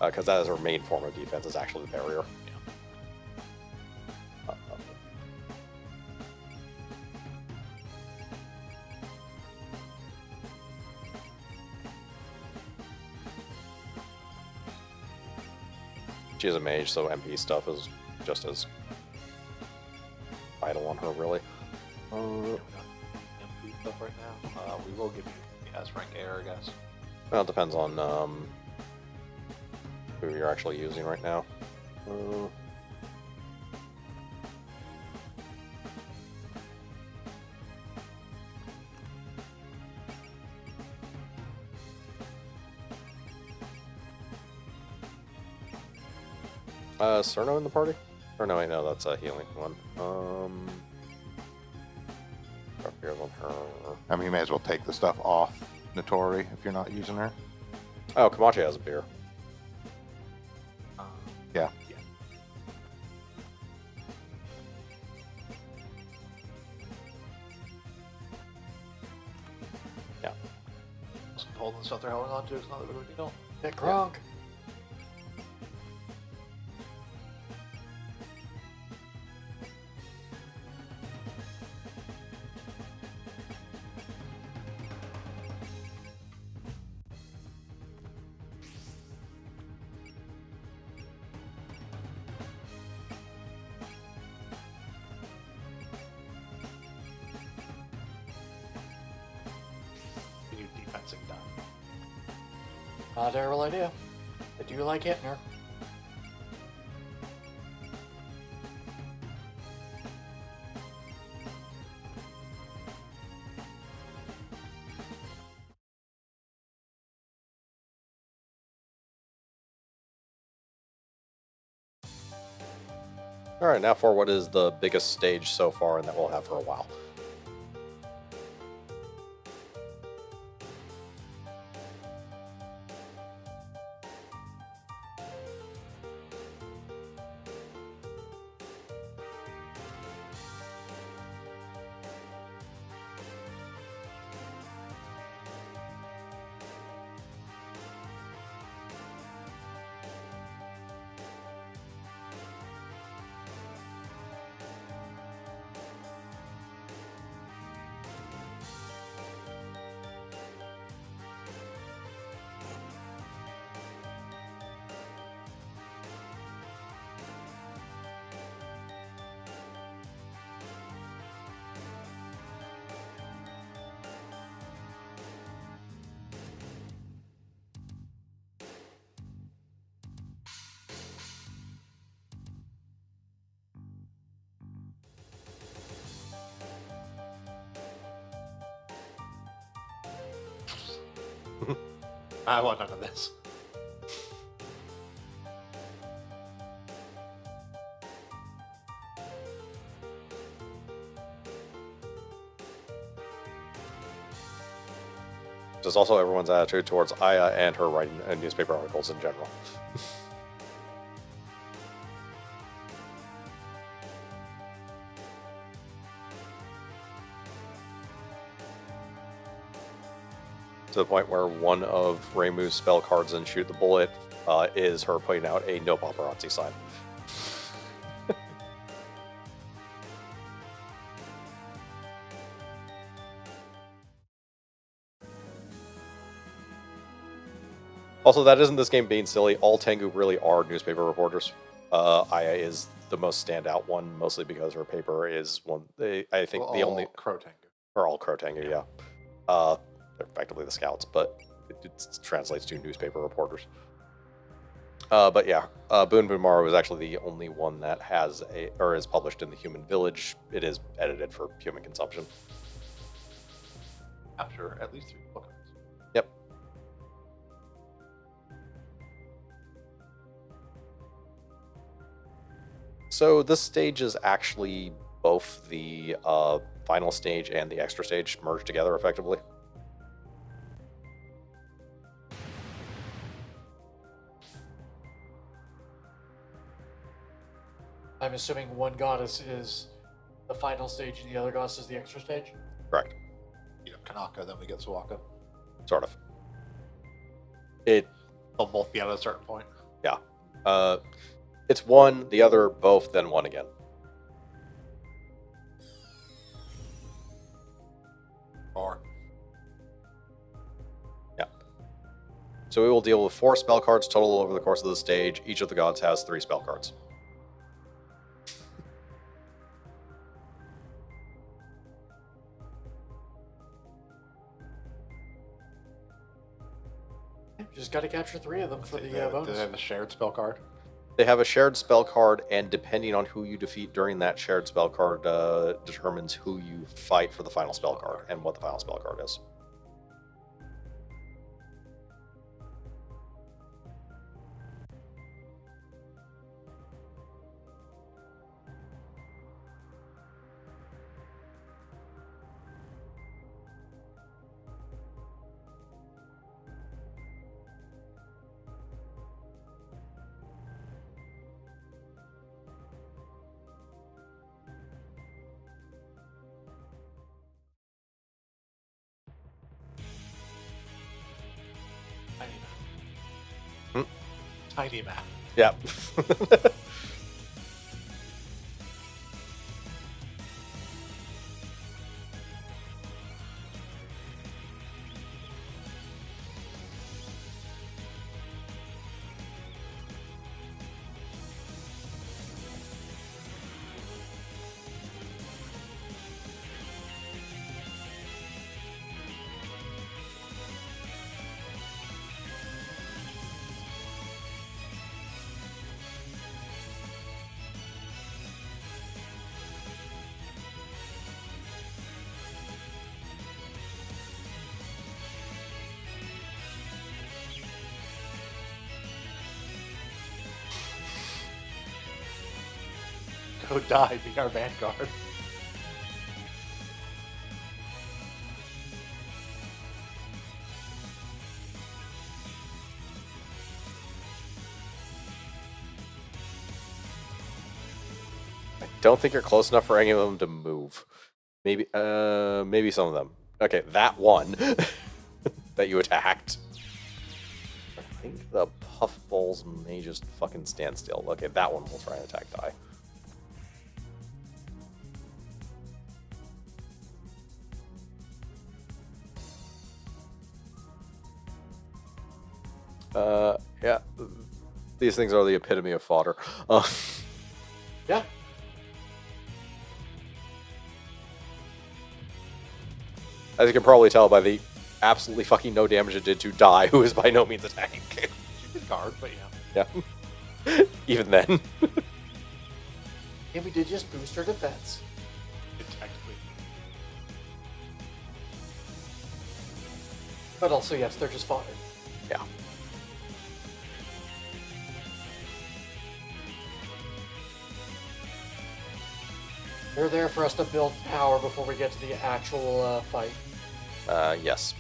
Because that is her main form of defense, is actually the barrier. She is a mage, so MP stuff is just as vital on her, really. MP stuff right now. We will give you the S rank air, I guess. Well, it depends on who you're actually using right now. Cerno in the party? Or no, wait, no, that's a healing one. Here's on her. I mean, you may as well take the stuff off Notori if you're not using her. Oh, Kamachi has a beer. Yeah. Yeah. Yeah. Holding the stuff they're holding on to is not a big deal. Get Gronk. You defensing done. Not a terrible idea. I do like hitting her. Alright, now for what is the biggest stage so far and that we'll have for a while. I want none of this. Just also everyone's attitude towards Aya and her writing newspaper articles in general. To the point where one of Reimu's spell cards in Shoot the Bullet is her putting out a no paparazzi sign. Also, that isn't this game being silly. All Tengu really are newspaper reporters. Aya is the most standout one, mostly because her paper is one. I think Well, the only. Crow Tengu. Or all Crow Tengu, yeah. They're effectively the scouts, but it translates to newspaper reporters. But yeah, Boon Boomara was actually the only one that has or is published in the Human Village. It is edited for human consumption. After at least 3 books. Yep. So this stage is actually both the final stage and the extra stage merged together effectively. I'm assuming one goddess is the final stage and the other goddess is the extra stage? Correct. You know, Kanaka, then we get Sawaka. Sort of. It They'll both be at a certain point. Yeah. It's one, the other, both, then one again. Or Yeah. So we will deal with 4 spell cards total over the course of the stage. Each of the gods has 3 spell cards. Just got to capture 3 of them for the do they bonus. have a shared spell card? They have a shared spell card, and depending on who you defeat during that shared spell card, determines who you fight for the final spell card and what the final spell card is. Tiny Hmm? map. Tiny map. Yeah. Go die, be our vanguard. I don't think you're close enough for any of them to move. Maybe some of them. Okay, that one that you attacked. I think the puffballs may just fucking stand still. Okay, that one will try and attack die. Yeah. These things are the epitome of fodder. Yeah. As you can probably tell by the absolutely fucking no damage it did to Die, who is by no means a tank. She did guard, but yeah. Yeah. Even then. And we did just boost her defense. Technically. But also, yes, they're just fodder. Yeah. They're there for us to build power before we get to the actual fight. Yes.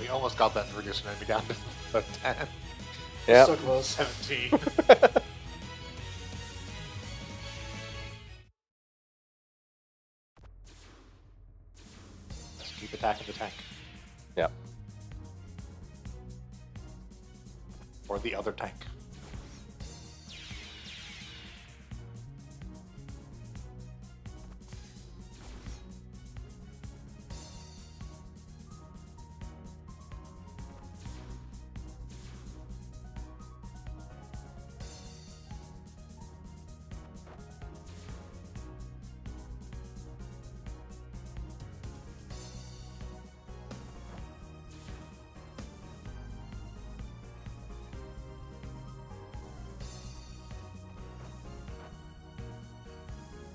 We almost got that reducing enemy down to 10. Yeah. So close. 17. Let's keep attacking the tank. Yeah. Or the other tank.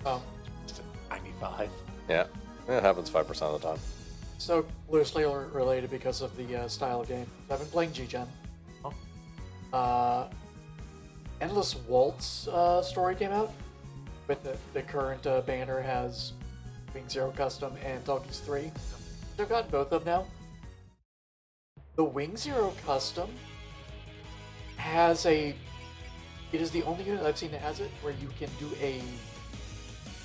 Oh, Just a 95. Yeah. It happens 5% of the time. so loosely related because of the style of game. I've been playing G-Gen. Endless Waltz story came out. With the current banner has Wing Zero Custom and Doggies 3. So I've gotten both of them now. The Wing Zero Custom has it is the only unit I've seen that has it where you can do a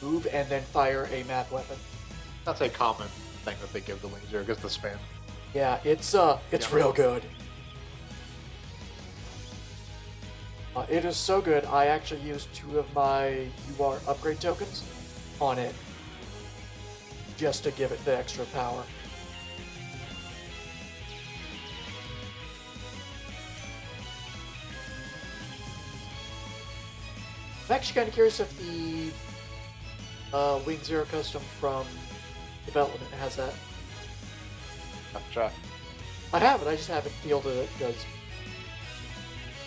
move and then fire a math weapon. That's a common thing that they give the Wing Zero, gives the spin. Yeah, it's Yeah. real good. It is so good. I actually used 2 of my UR upgrade tokens on it just to give it the extra power. I'm actually kind of curious if the Wing Zero Custom from development has that. Have to check. I have it, I just haven't fielded it because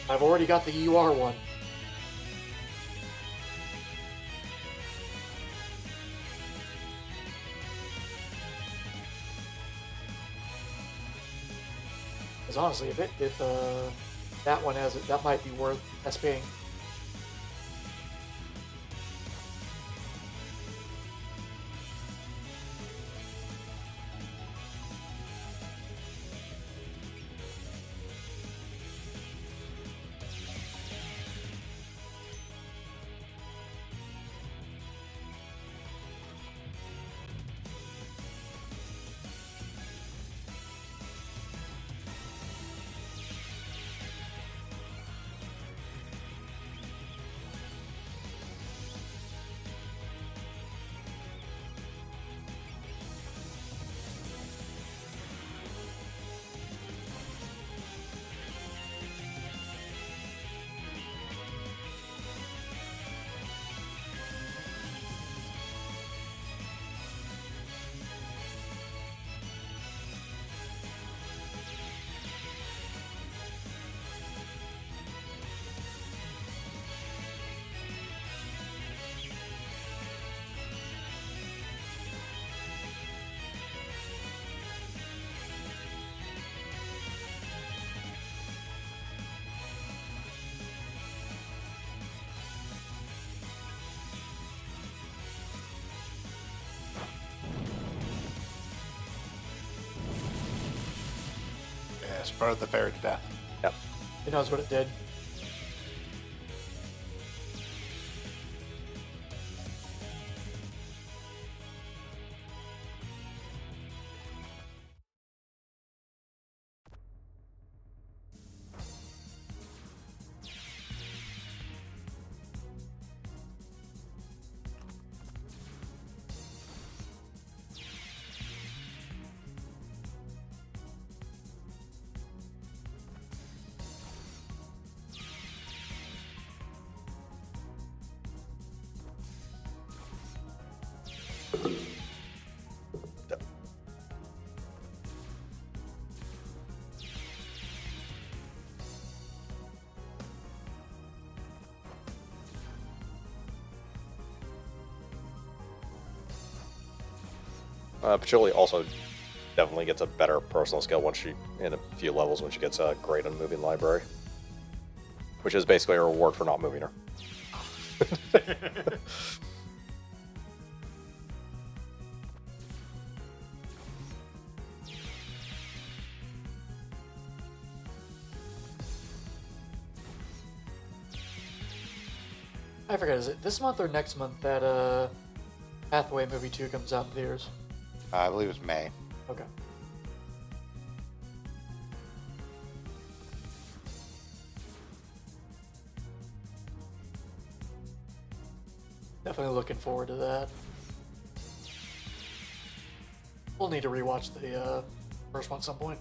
I've already got the UR one. Because honestly, if that one has it, that might be worth SPing. Yes, burned the fairy to death. Yep. It knows what it did. Patchouli also definitely gets a better personal skill once she, in a few levels, when she gets a great on moving library, which is basically a reward for not moving her. I forget, is it this month or next month that Hathaway movie 2 comes out in theaters? I believe it's May. Okay. Definitely looking forward to that. We'll need to rewatch the first one at some point.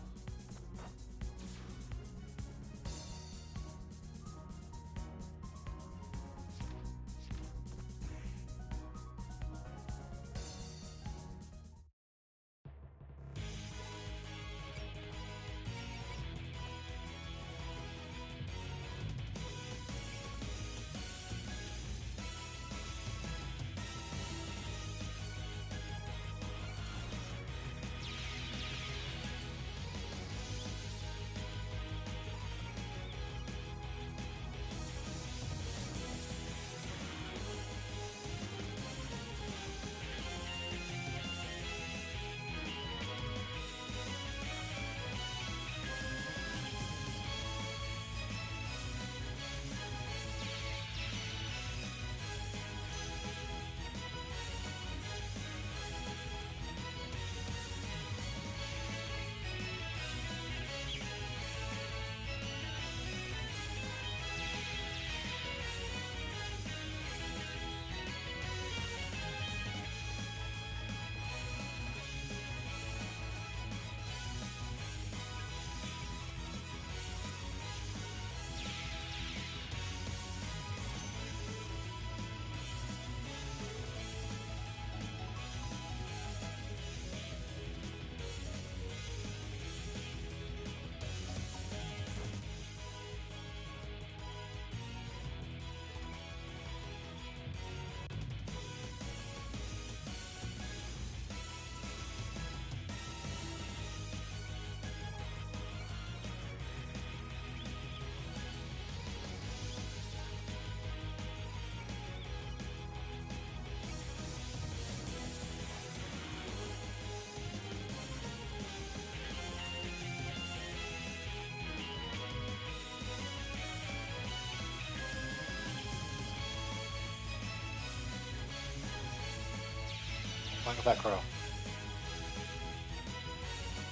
Playing with that crow.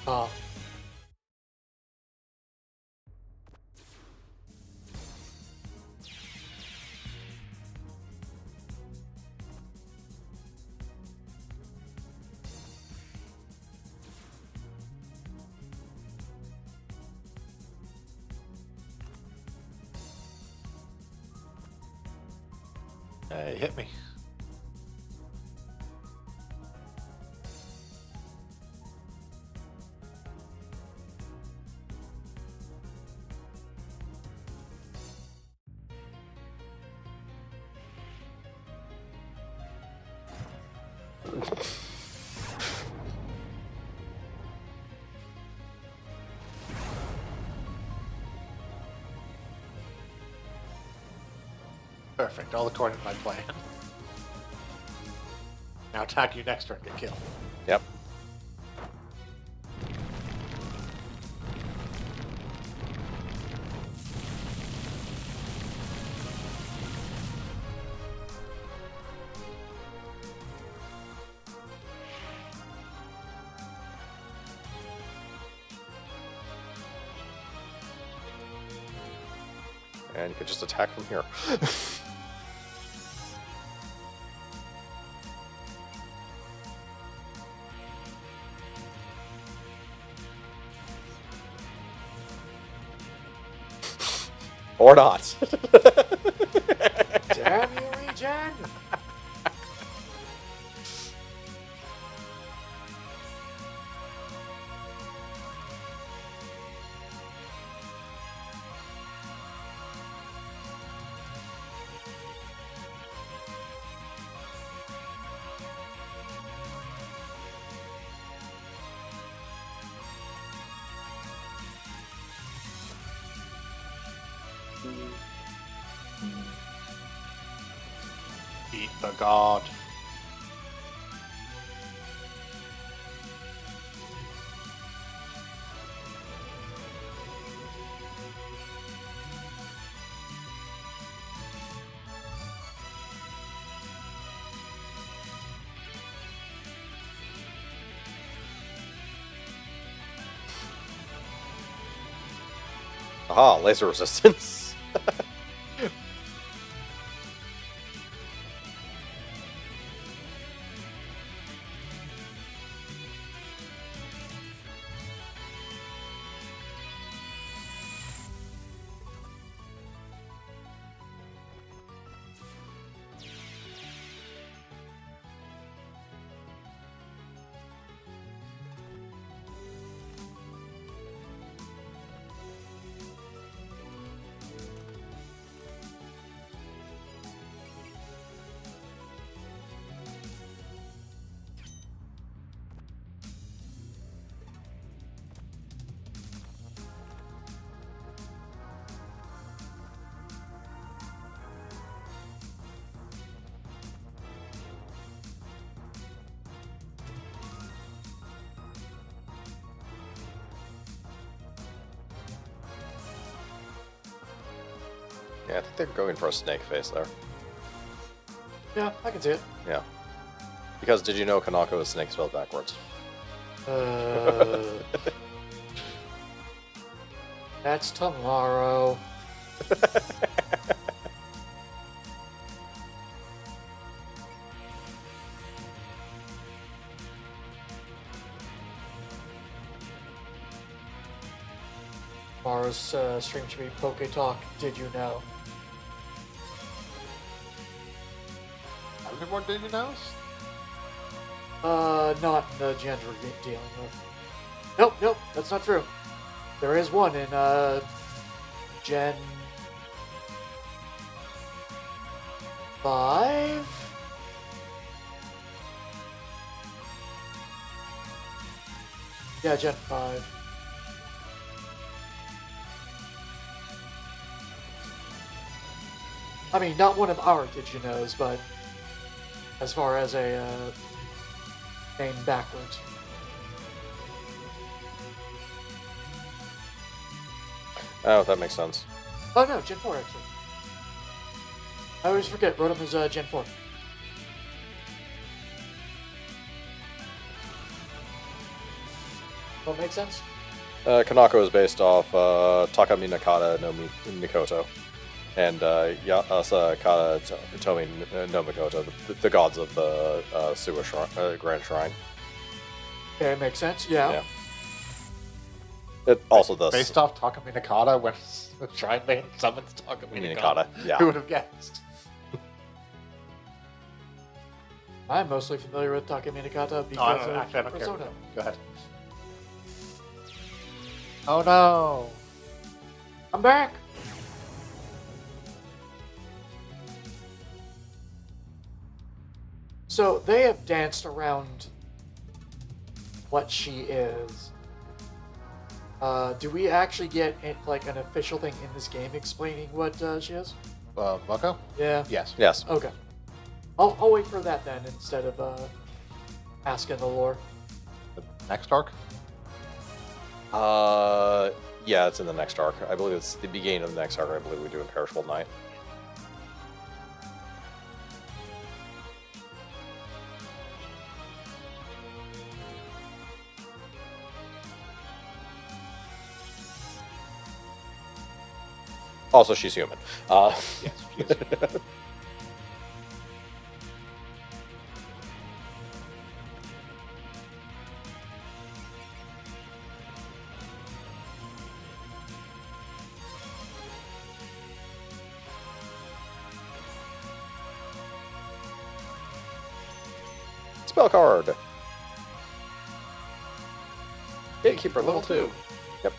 Uh, Hey, hit me. Perfect, all according to my plan. Now attack you next turn, get killed. Yep. And you can just attack from here. Or not. damn you, Regen! Eat the god. Aha, laser resistance. Yeah, I think they're going for a snake face there. Yeah, I can see it. Yeah. Because did you know Kanako is snake spelled backwards? That's tomorrow. Tomorrow's stream should be Poke Talk. Did you know? How many more did you know? Not in the gender we're dealing with. Nope, that's not true. There is one in, Gen 5? Yeah, Gen 5. I mean, not one of our Did You Knows, but as far as a, name backwards. Oh, that makes sense. Oh no, Gen 4 actually. I always forget, wrote him as Gen 4. Well, makes sense? Kanako is based off Takami Nakata no Mikoto and Yasakata Tomi no Mikoto, the gods of the Suwa Grand Shrine. Okay, makes sense, yeah. It also does. Based off Takami Nakata when the Shrine Maiden summons Takami Nakata. Yeah. Who would have guessed? I'm mostly familiar with Takami Nakata Oh, because I don't, of actually, I don't care. Persona. Go ahead. Oh no! I'm back! So, they have danced around what she is. Do we actually get like an official thing in this game explaining what she is? Moko? Yeah. Yes. Yes. Okay. I'll wait for that then instead of asking the lore. The next arc? Yeah, it's in the next arc. I believe it's the beginning of the next arc. I believe we do Imperishable Night. Also, she's human. Yes. She is. Spell card. Gatekeeper level 2. Yep.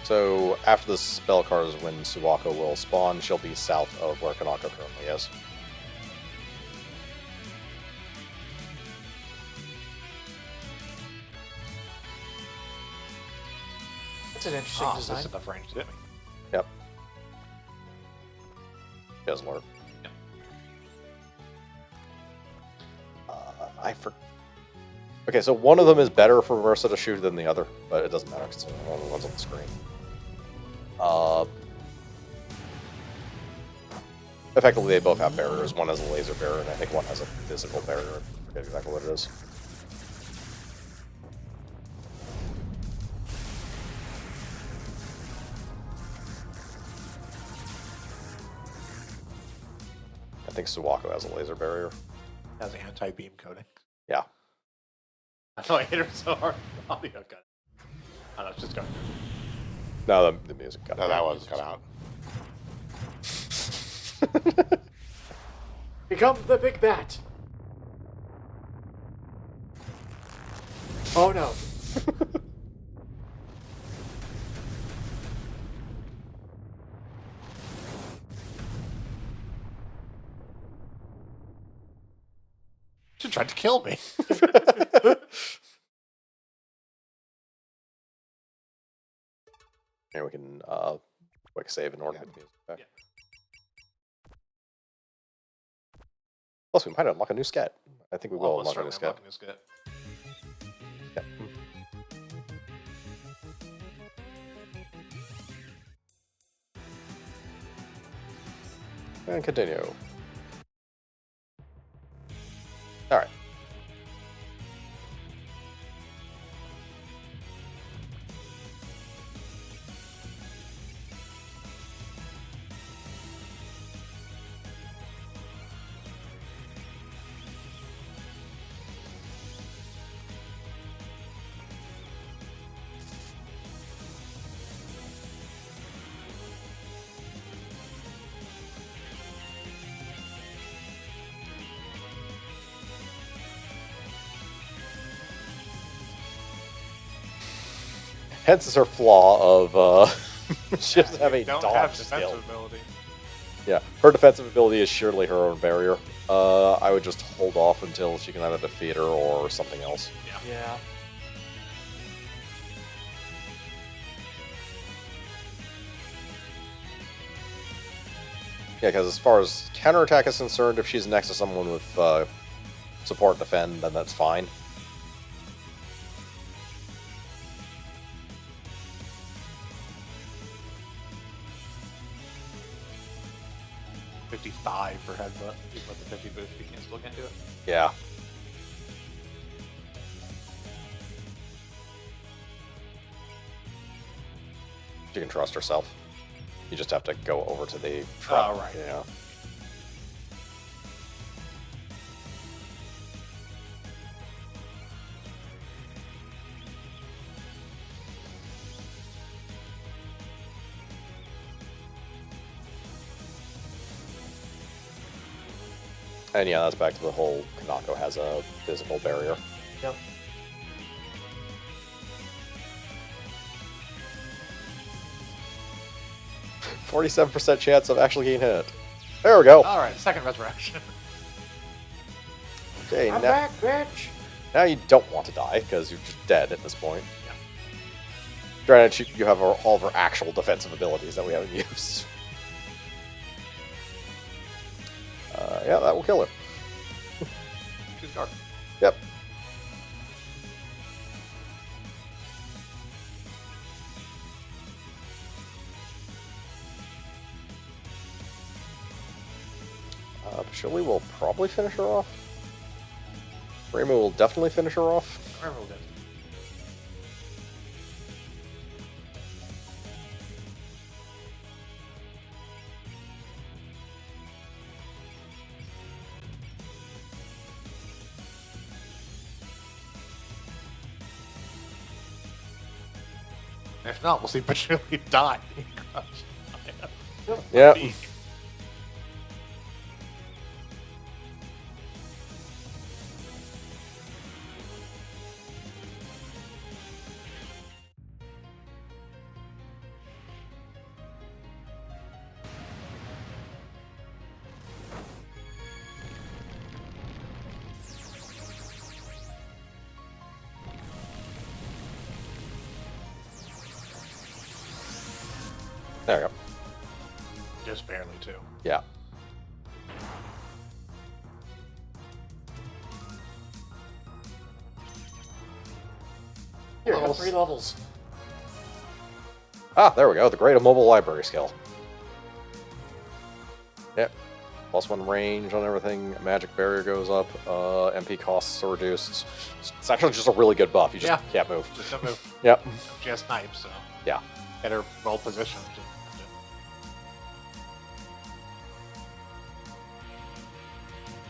So after the spell card is when Suwako will spawn, she'll be south of where Kanako currently is. That's an interesting design. Just enough range to hit me. Yep. Guzzler. Yep. Okay, so one of them is better for Marissa to shoot than the other, but it doesn't matter because it's the only one's on the screen. Effectively, they both have barriers. One has a laser barrier, and I think one has a physical barrier. I forget exactly what it is. I think Suwako has a laser barrier. Has anti-beam coating. Yeah. I know I hit her so hard. Audio cut. Oh, no, it's just going. No, the music got No, that was cut out. Become the big bat. Oh no. She tried to kill me. Here we can quick save in order to get the music back. Yeah. Plus, we might unlock a new scat. I think we will Almost unlock a new certainly scat. unlocking this good. And continue. Alright. Hence is her flaw of she doesn't have a Don't dodge have skill. defensive ability. Yeah, her defensive ability is surely her own barrier. I would just hold off until she can either defeat her or something else. Yeah. Yeah, because as far as counterattack is concerned, if she's next to someone with support defend, then that's fine. $55 for headbutt. You put the 50 boost, you still can't do it. Yeah. She can trust herself. You just have to go over to the truck. Oh, right. Yeah. And yeah, that's back to the whole Kanako has a physical barrier. Yep. %47% chance of actually getting hit. There we go. Alright, second resurrection. Okay, I'm now, back, bitch. now you don't want to die because you're just dead at this point. Yeah. Granted, you have all of her actual defensive abilities that we haven't used. Yeah, that will kill her. Too dark. Yep. Shirley will probably finish her off. Raymo will definitely finish her off. Remember we'll get If not, we'll see Patchouli die. being crushed by a Yep. beak. There you go. Just barely, too. Yeah. Here, Levels. have 3 levels. Ah, there we go. The Great Immobile Library skill. Yep. +1 range on everything. Magic barrier goes up. MP costs are reduced. It's actually just a really good buff. You just can't move. Just don't move. Yep. She has snipes, so Yeah. better roll position.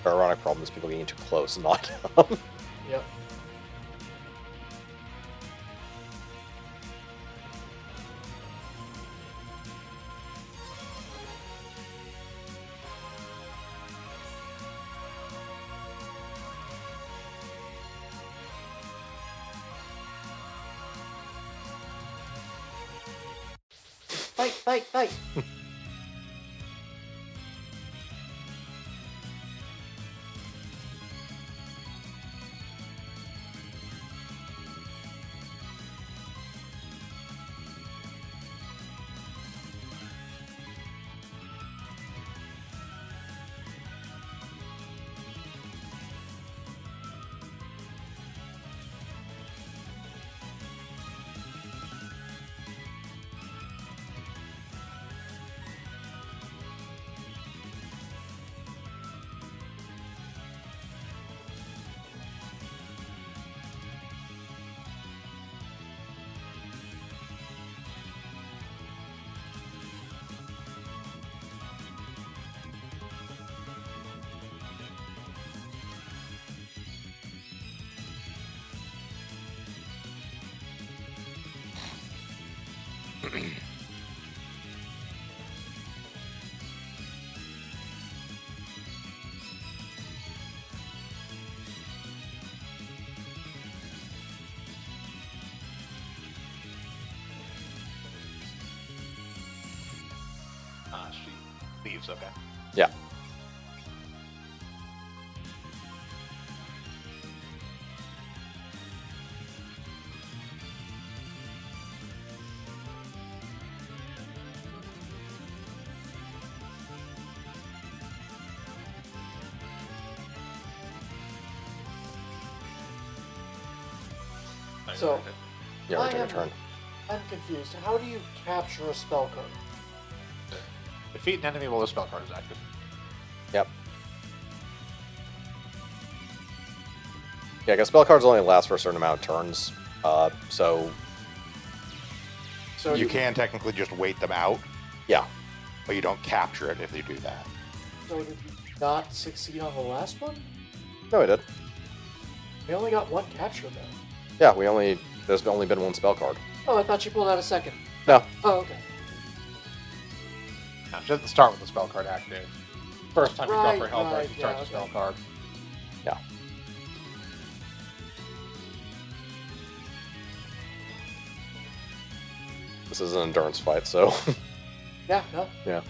The ironic problem is people getting too close and not down. Yep. Fight, fight, fight! She leaves, okay. Yeah. So, Yeah, we're I taking a am- turn. I'm confused. How do you capture a spell card? Defeat an enemy while the spell card is active. Yep. Yeah, because spell cards only last for a certain amount of turns. So, So You can technically just wait them out, yeah. but you don't capture it if you do that. So did you not succeed on the last one? No, we did. We only got 1 capture then. Yeah, there's only been 1 spell card. Oh, I thought you pulled out a second. No. Oh, okay. No, she doesn't start with the spell card active. First time you go Right, for help, right, you start yeah, the spell okay. card. Yeah. This is an endurance fight, so Yeah, no. yeah.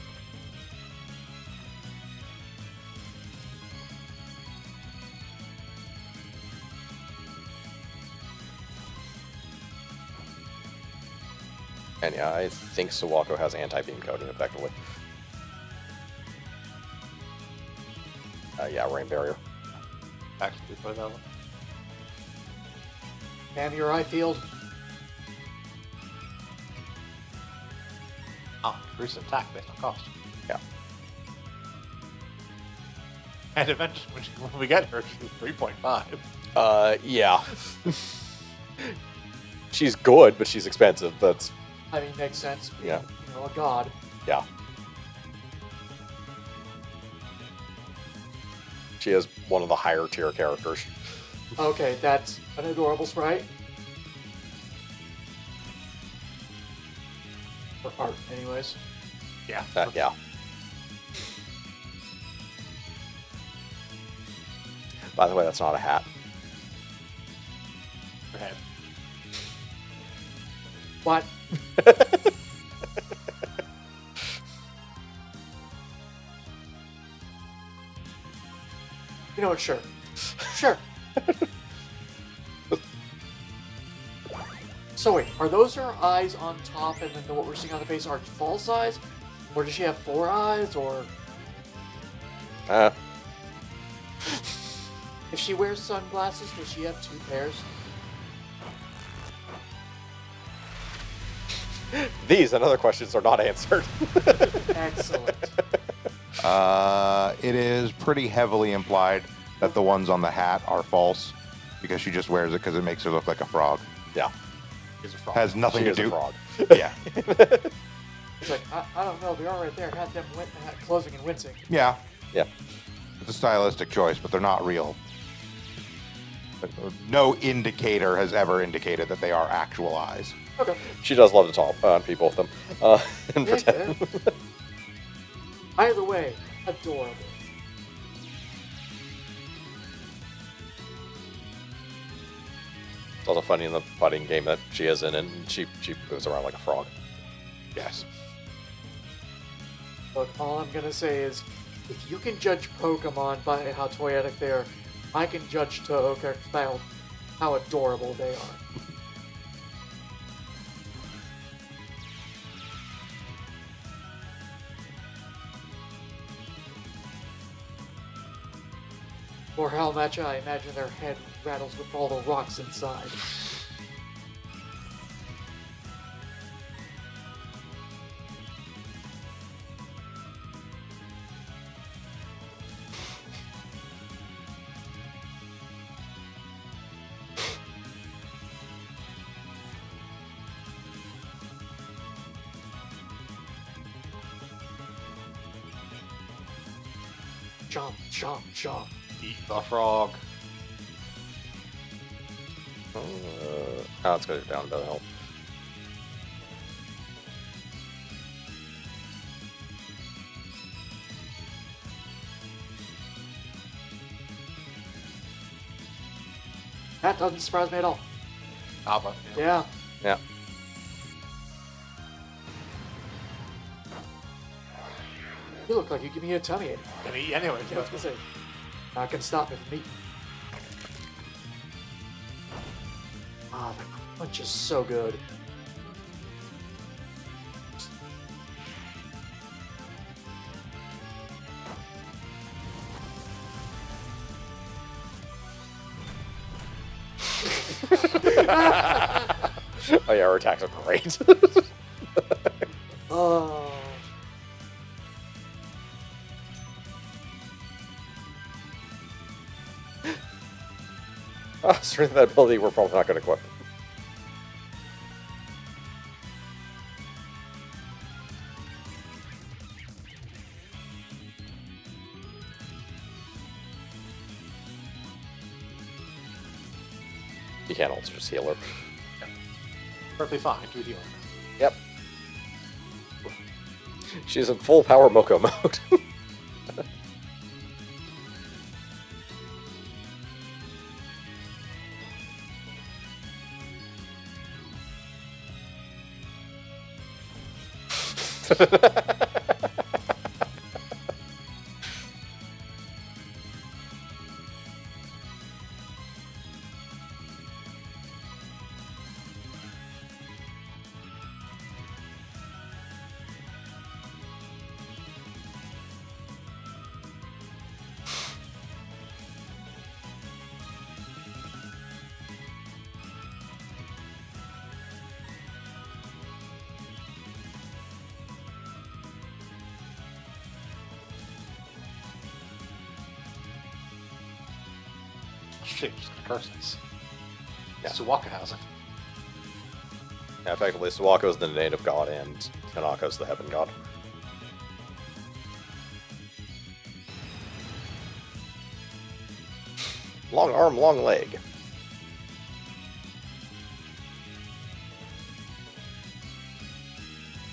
And yeah, I think Sawako has anti-beam coating effectively. Yeah, rain barrier. Actually, put that one. Damn your eye field. Oh, increase attack based on cost. Yeah. And eventually, when we get her, she's 3.5. Yeah. She's good, but she's expensive. That's I mean, makes sense. Being, Yeah. You know, a god. yeah. She is one of the higher tier characters. Okay, that's an adorable sprite. For art, anyways. Yeah. Yeah. By the way, that's not a hat. Her head. What? You know what? Sure. Sure. So wait, are those her eyes on top, and then what we're seeing on the face are false eyes, or does she have 4 eyes, or if she wears sunglasses, does she have 2 pairs? These and other questions are not answered. Excellent. It is pretty heavily implied that the ones on the hat are false because she just wears it because it makes her look like a frog. Yeah. He's a frog. Has nothing She to is a do. frog. Yeah, It's like, I don't know, they are right there, had them closing and wincing. yeah. Yeah. It's a stylistic choice, but they're not real. No indicator has ever indicated that they are actual eyes. Okay. She does love to talk on people with them. And Yeah, pretend. yeah. Either way, adorable. It's also funny in the fighting game that she is in, and she moves around like a frog. Yes. Look, all I'm gonna say is, if you can judge Pokemon by how toyetic they are, I can judge Toho characters by how adorable they are. Or how much I imagine their head rattles with all the rocks inside. Jump, jump, jump. Eat the frog. Let's go down to the hill. That doesn't surprise me at all. Abba. Yeah. Yeah. You look like you give me a tummy ache. Gonna eat anyway. I was gonna say, not gonna stop me from eating. Ah, the crunch is so good. Oh yeah, her attacks are great. Oh. Strength that ability we're probably not going to equip. You can also just heal her. Perfectly fine. Do healing. Yep. She's in full power Moko mode. Shit, just gonna curse us. Yeah. Suwaka has it. Yeah, effectively, Suwako's the native god and Tanako's the heaven god. Long arm, long leg.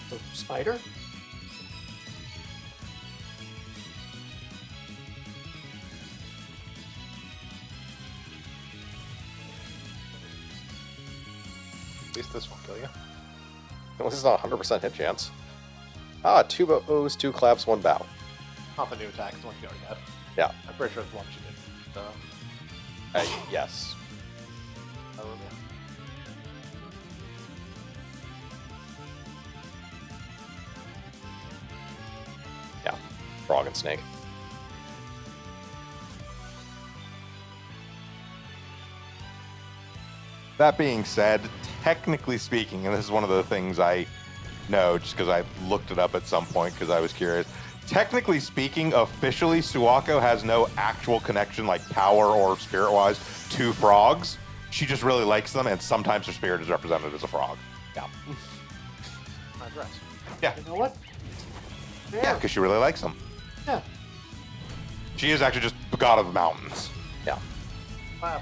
The spider? At least this won't kill you. Well, this is not 100% hit chance. Ah, 2 bows, 2 claps, 1 bow. Not the new attack, it's the one you already had. Yeah. I'm pretty sure it's the one she did. So, Yes. oh, Frog and Snake. That being said, technically speaking, and this is one of the things I know just because I looked it up at some point because I was curious. Technically speaking, officially, Suwako has no actual connection, like power or spirit-wise, to frogs. She just really likes them, and sometimes her spirit is represented as a frog. Yeah. My dress. Yeah, You know what? yeah, because she really likes them. Yeah. She is actually just the god of the mountains. Yeah. Wow.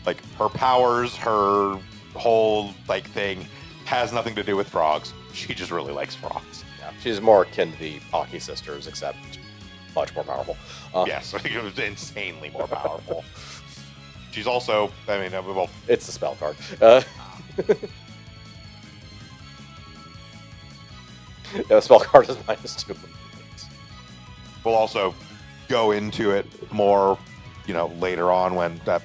Like her powers, her whole like thing has nothing to do with frogs. She just really likes frogs. Yeah. She's more akin to the Pocky sisters, except much more powerful. Yes, insanely more powerful. She's also, I mean, well, It's the spell card. Yeah, the spell card is -2. we'll also go into it more, you know, later on when that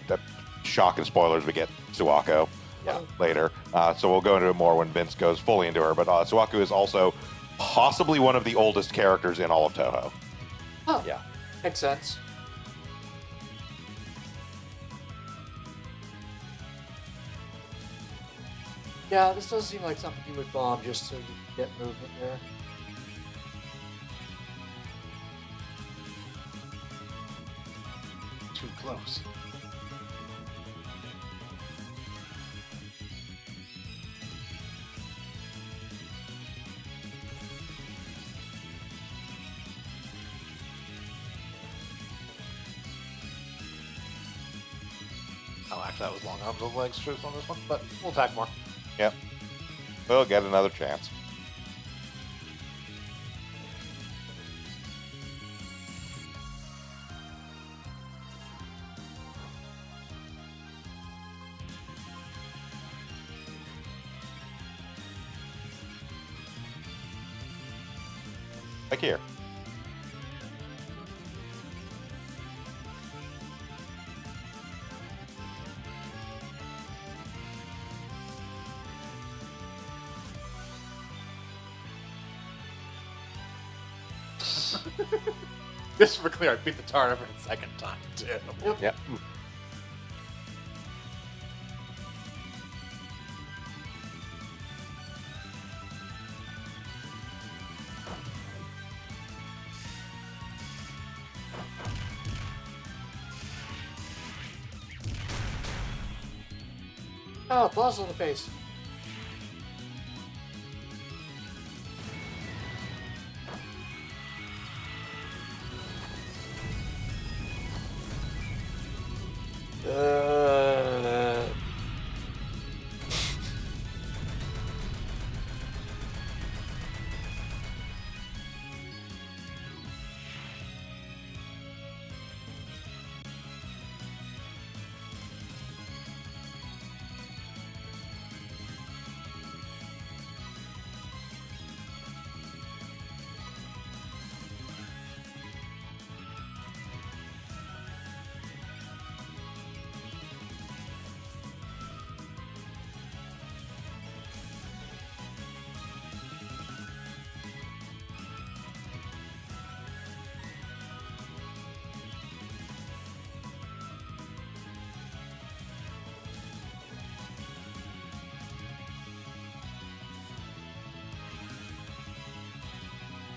shock and spoilers we get Suwako. Yeah. Later, so we'll go into it more when Vince goes fully into her. But Suwako is also possibly one of the oldest characters in all of Toho. Oh, Yeah. makes sense. Yeah, this does seem like something you would bomb just so you can get movement there. Too close. Oh, actually, that was long arms of legs truth on this one, but we'll attack more. Yep, we'll get another chance. Like here. Just for clear, I beat the tar every second time, too. Yep. Oh, balls on the face.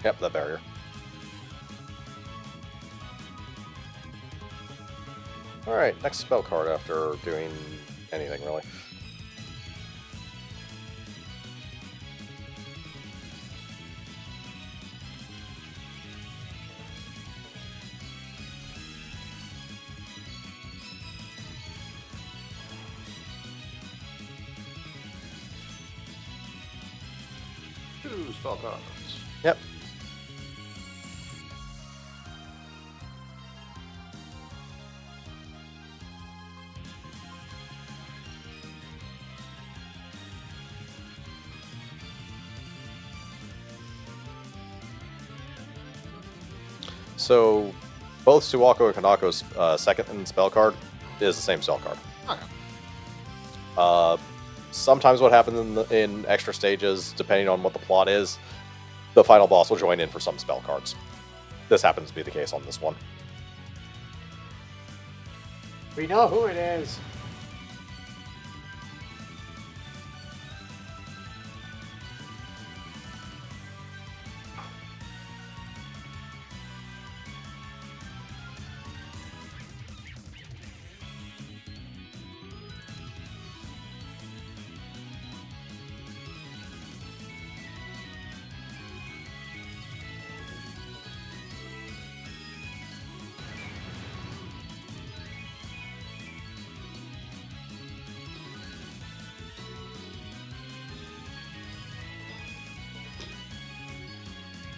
Yep, the barrier. Alright, next spell card after doing anything, really. Two spell cards. Yep. So, both Suwako and Kanako's second and spell card is the same spell card. Okay. sometimes what happens in extra stages, depending on what the plot is, the final boss will join in for some spell cards. This happens to be the case on this one. We know who it is.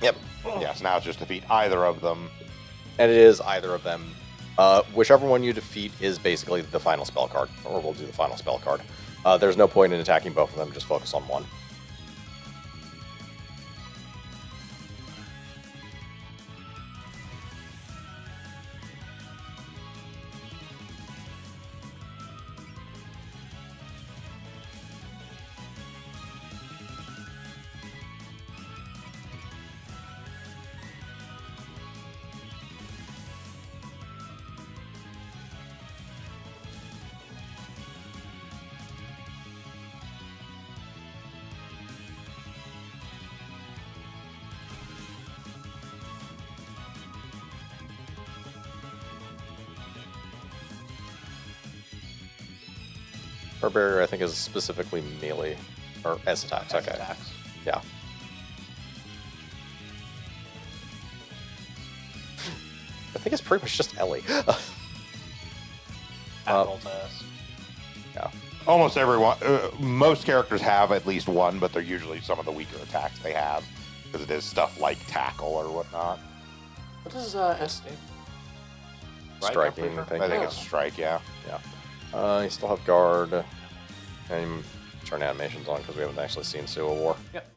Yep. Yes, now it's just defeat either of them. And it is either of them. Whichever one you defeat is basically the final spell card, or we'll do the final spell card. There's no point in attacking both of them, just focus on one. Our barrier, I think, is specifically melee, or S attacks. S Okay. attacks. Yeah. I think it's pretty much just Ellie. Admiral to S. Yeah. Almost everyone, most characters have at least one, but they're usually some of the weaker attacks they have because it is stuff like tackle or whatnot. What does S stand? Right, Striking I'm pretty thing. I think Yeah. it's strike, yeah. You still have guard and turn animations on because we haven't actually seen Sewer War. Yep.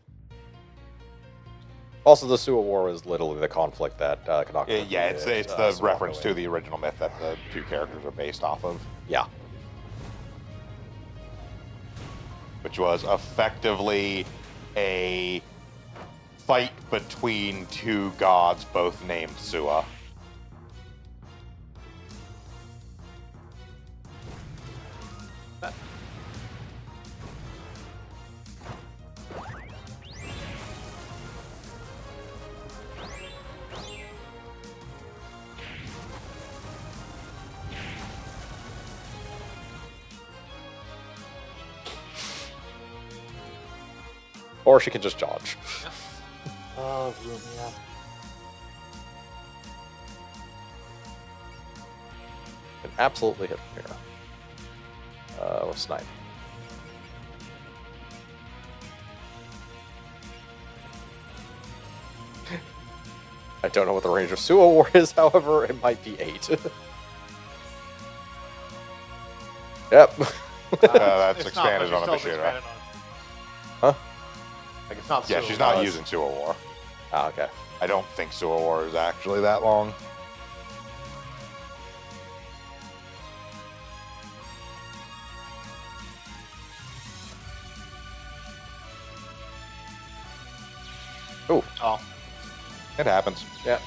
Also, the Sewer War is literally the conflict that Kanaka. Yeah, it's defeated, the Sawako reference in. to the original myth that the two characters are based off of, Yeah. which was effectively a fight between two gods, both named Sua. Or she can just dodge. Oh, Rumia. Can absolutely hit from here. With snipe. I don't know what the range of Sewer War is, however, it might be 8. Yep. That's It's expanded not, on but a it's still Bashira. expanded Huh? Like it's not. Yeah, Sue she's not Wars. using Sewer War. Ah, okay. I don't think Sewer War is actually that long. Oh, Oh, It happens. yeah.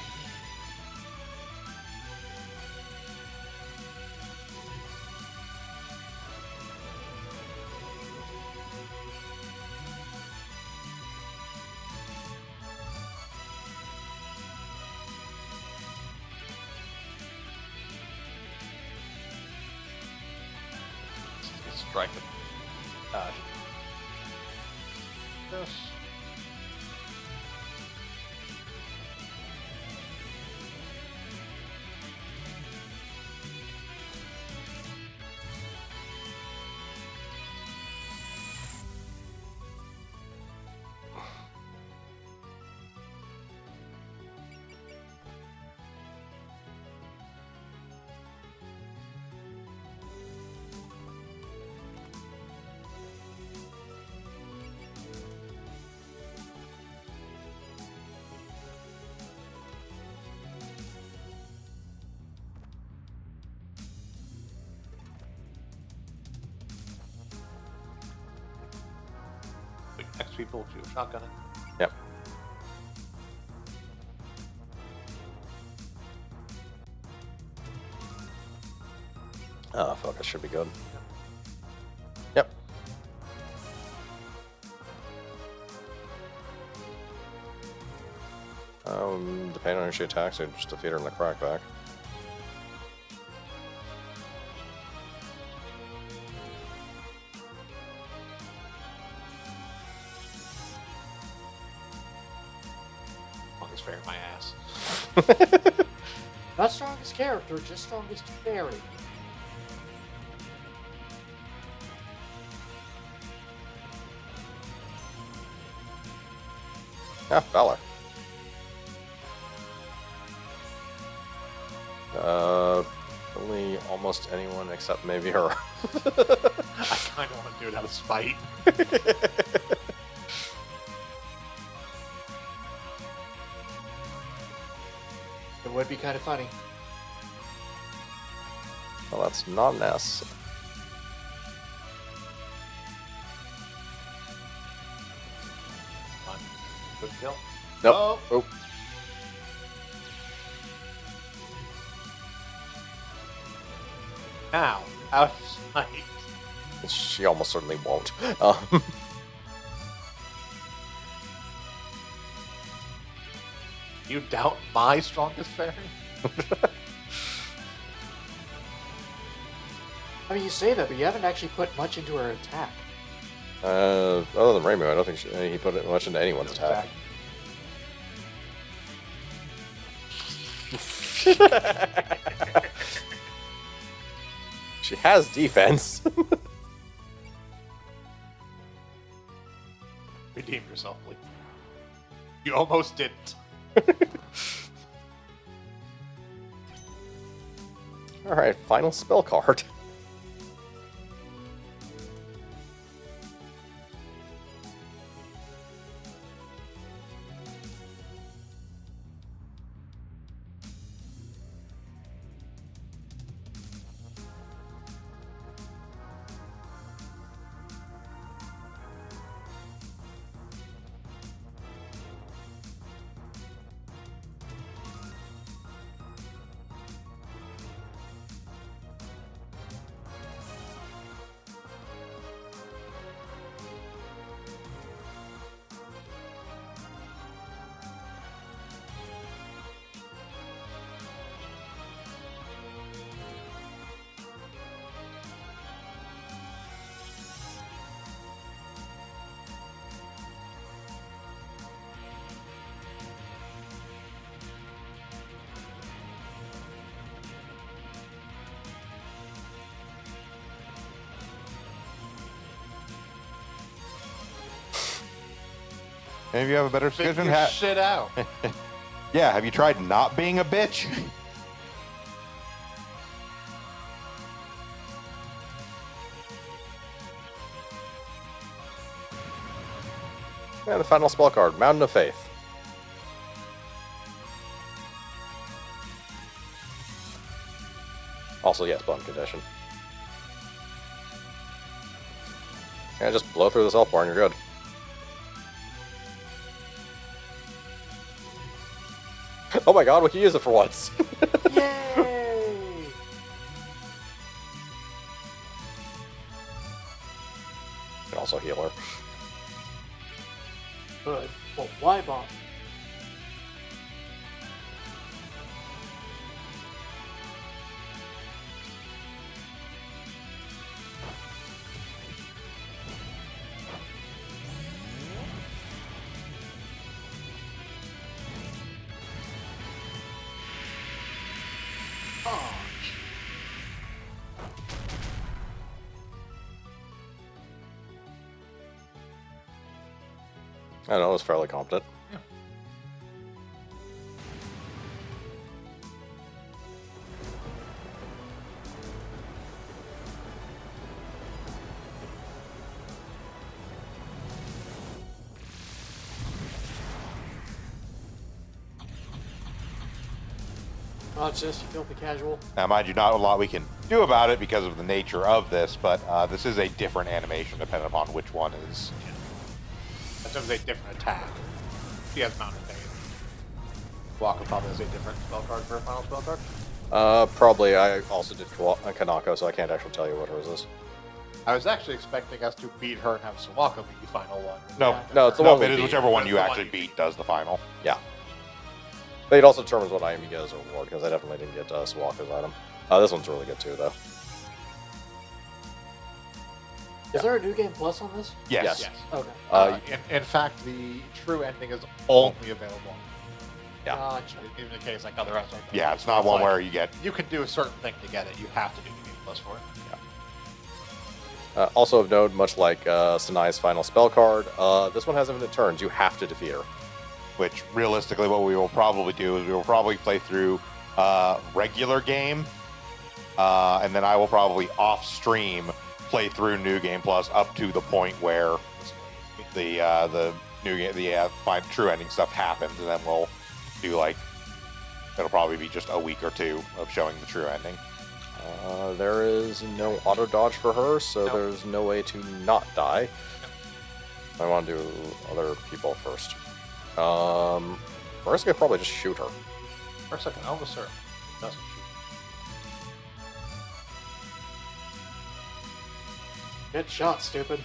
strike it. This. people shotgunning. Yep. Oh, fuck, it should be good. Yep. Depending on if she attacks, I just defeat her in the crackback. Longest fairy my ass. Not strongest character, just strongest fairy. Yeah, Valor. Only almost anyone except maybe her. I kind of want to do it out of spite. It would be kind of funny. Well, that's not an S. Good kill. Nope. Oh. Oh. Now, out of spite. She almost certainly won't. Um, You doubt my strongest fairy? I mean, you say that, but you haven't actually put much into her attack. other than Rainbow, I don't think he put it much into anyone's attack. She has defense. Redeem yourself, please. You almost didn't. Alright, final spell card. Maybe you have a better Figure decision. shit out. Yeah, have you tried not being a bitch? And the final spell card, Mountain of Faith. Also, yes, bond condition. Yeah, just blow through this Elfbar and you're good. Oh my god, we can use it for once. Yay! Can also heal her. Good. Well, why bomb? I don't know, it was fairly competent. Oh, it's just you filthy casual. Now, mind you, not a lot we can do about it because of the nature of this, but this is a different animation depending upon which one is That's a different attack. She has Mountain Fade. Waka probably has a different spell card for a final spell card. Probably. I also did Kanako, so I can't actually tell you what hers is. I was actually expecting us to beat her and have Sawaka be the final one. No, No, it's the no, one we it is beat. whichever one That's you the one actually you beat does the final. Yeah. But it also determines what item you get as a reward, because I definitely didn't get Sawaka's item. This one's really good too, though. Is there a new game plus on this? Yes. Yes. Okay. In fact, the true ending is only available. Yeah. Gotcha. Even in case like other restaurants. Yeah, it's not one like, where you get. you can do a certain thing to get it. You have to do the game plus for it. Also of note, much like Sanai's final spell card, this one has infinite turns. You have to defeat her. Which realistically, what we will probably do is we will probably play through regular game, and then I will probably off stream play through New Game Plus up to the point where the new game, the true ending stuff happens, and then we'll do like it'll probably be just a week or two of showing the true ending. There is no auto dodge for her, so Nope. there's no way to not die. I want to do other people first. Marissa could probably just shoot her. For a second, almost certain. Doesn't Get shot, stupid.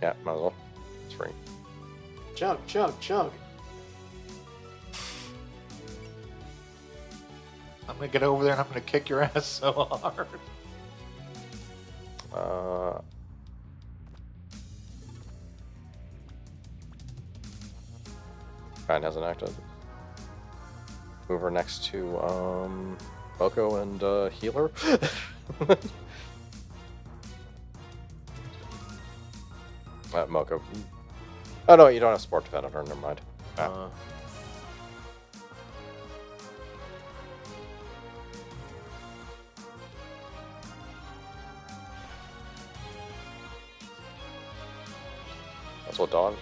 Yeah, might as well. It's free. Chug, chug, chug. I'm gonna get over there and I'm gonna kick your ass so hard. Ryan hasn't acted. Move her next to Boko and Healer. Moko. Oh no, you don't have Sport Defend on her, never mind. That's what dodge.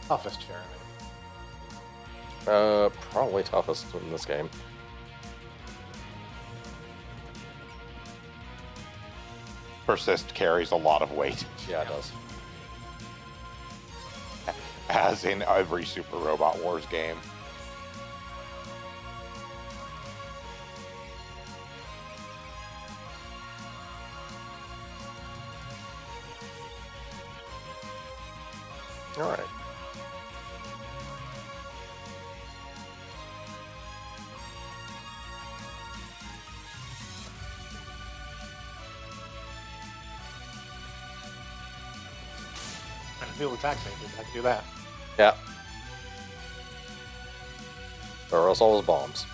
Toughest fair. Probably toughest in this game. Persist carries a lot of weight, Yeah, it does. as in every Super Robot Wars game. All right. And field attack changes. I can do that. Yeah. Or else all those bombs.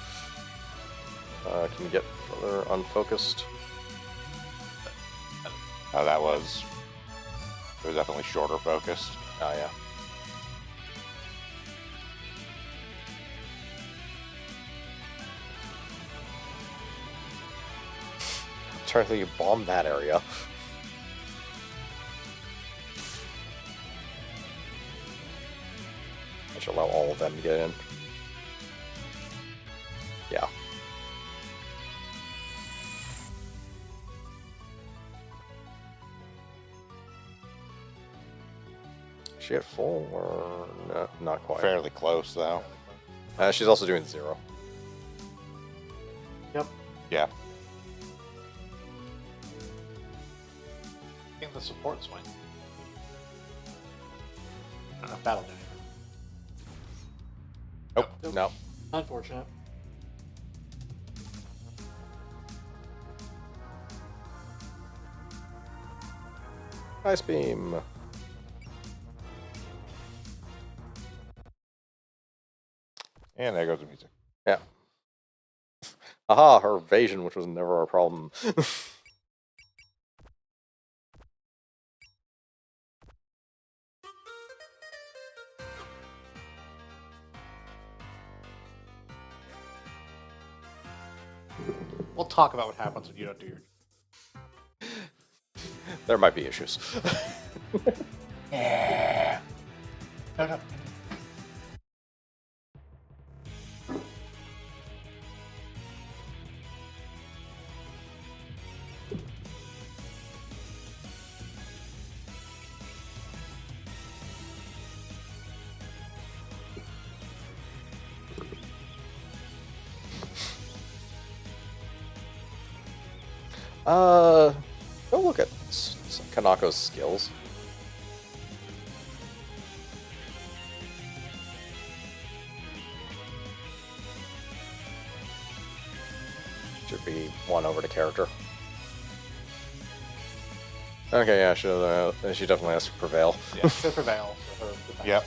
Can you get further unfocused? That was definitely shorter focused. Oh, yeah. I'm trying to think you bomb that area. I should allow all of them to get in. Yeah. Is she at full or no? Not quite. Fairly close though. She's also doing 0. Yep. Yeah. In the support swing. Not enough battle damage. Nope. No. Unfortunate. Ice beam. And there goes the music. Yeah. Aha, her evasion, which was never a problem. We'll talk about what happens when you don't do your. There might be issues. Yeah. No, no. Go look at Kanako's skills. Should be one over to character. Okay, yeah, she definitely has to prevail. Yeah, should prevail for her defense. Yep.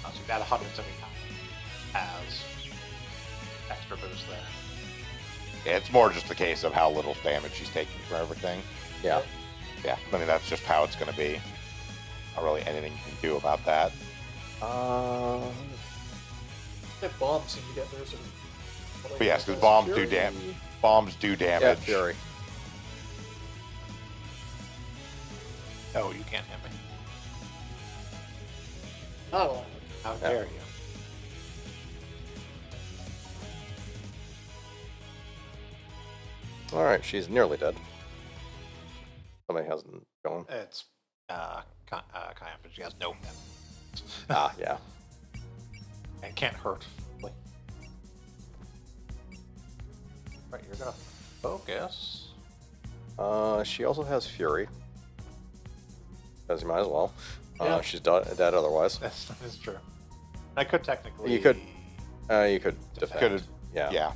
So that 170 has extra boost there. Yeah, it's more just the case of how little damage she's taking from everything. Yeah. Yeah, I mean, that's just how it's going to be. Not really anything you can do about that. That bombs seem to get those. But yes, because bombs do Yeah, damage. Fury. No, you can't hit me. Oh, How Yeah. dare you? Alright, she's nearly dead. Somebody hasn't gone. It's Kayan, but she has no hit. Ah, yeah. And can't hurt. Right, you're gonna focus. She also has Fury. As you might as well. Yeah. She's dead otherwise. That is true. I could technically. You could defend. Could've- Yeah. Yeah.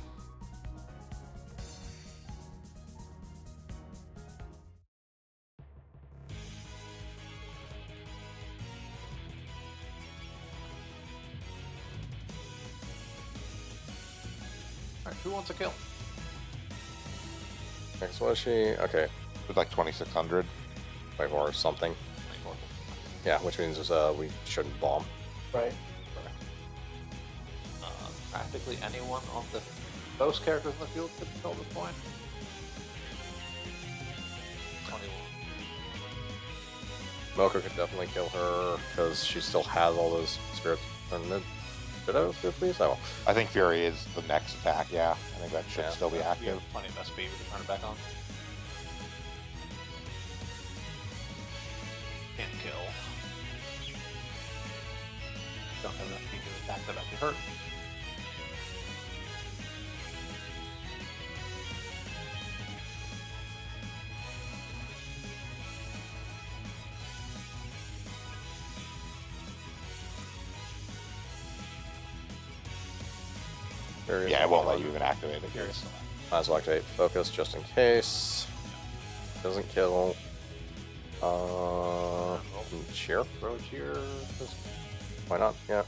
Alright, who wants a kill? Next, what is she? Okay. With like 2,600. Wait, or something. Yeah, which means we shouldn't bomb. right. Practically anyone on the most characters in the field could kill this point. 21. Mocha could definitely kill her because she still has all those spirits. Did I have spirits, please? Oh. I think Fury is the next attack, yeah. I think that should Yeah. still be We active. have plenty of SP. We can turn it back on. Can't kill. Don't have enough speed to attack that actually hurt. Yeah, it won't let you even activate it. Fury's still active. Might as well activate focus just in case. Doesn't kill. Cheer? Throw cheer. Just Why not? Yeah.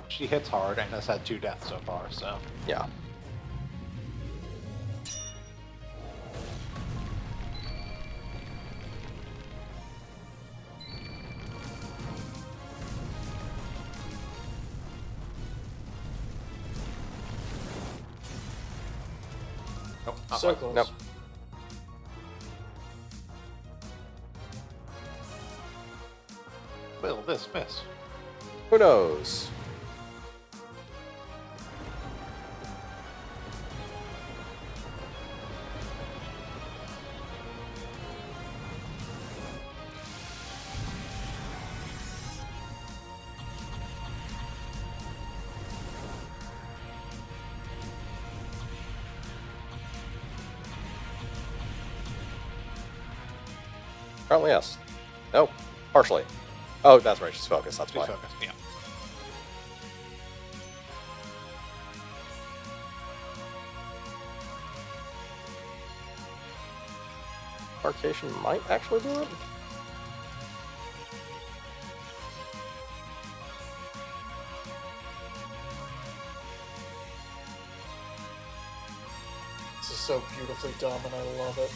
she hits hard and has had 2 deaths so far, so. Yeah. Nope, not So quite. close. Nope. Will this miss? Who knows? Apparently, yes. Nope. Partially. Oh, that's right. She's focused. That's She's why. focused, yeah. Arcation might actually do it. so beautifully dumb, and I love it.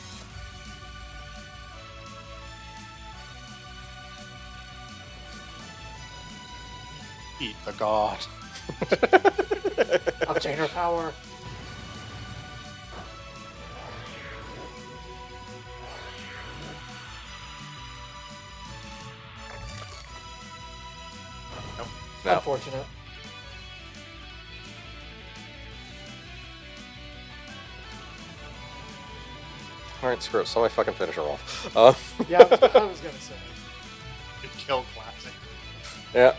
Eat the god. Obtain her power. No. Unfortunate. Alright, screw it. Somebody fucking finish her off. Yeah, I was gonna say. Kill classic. Yeah.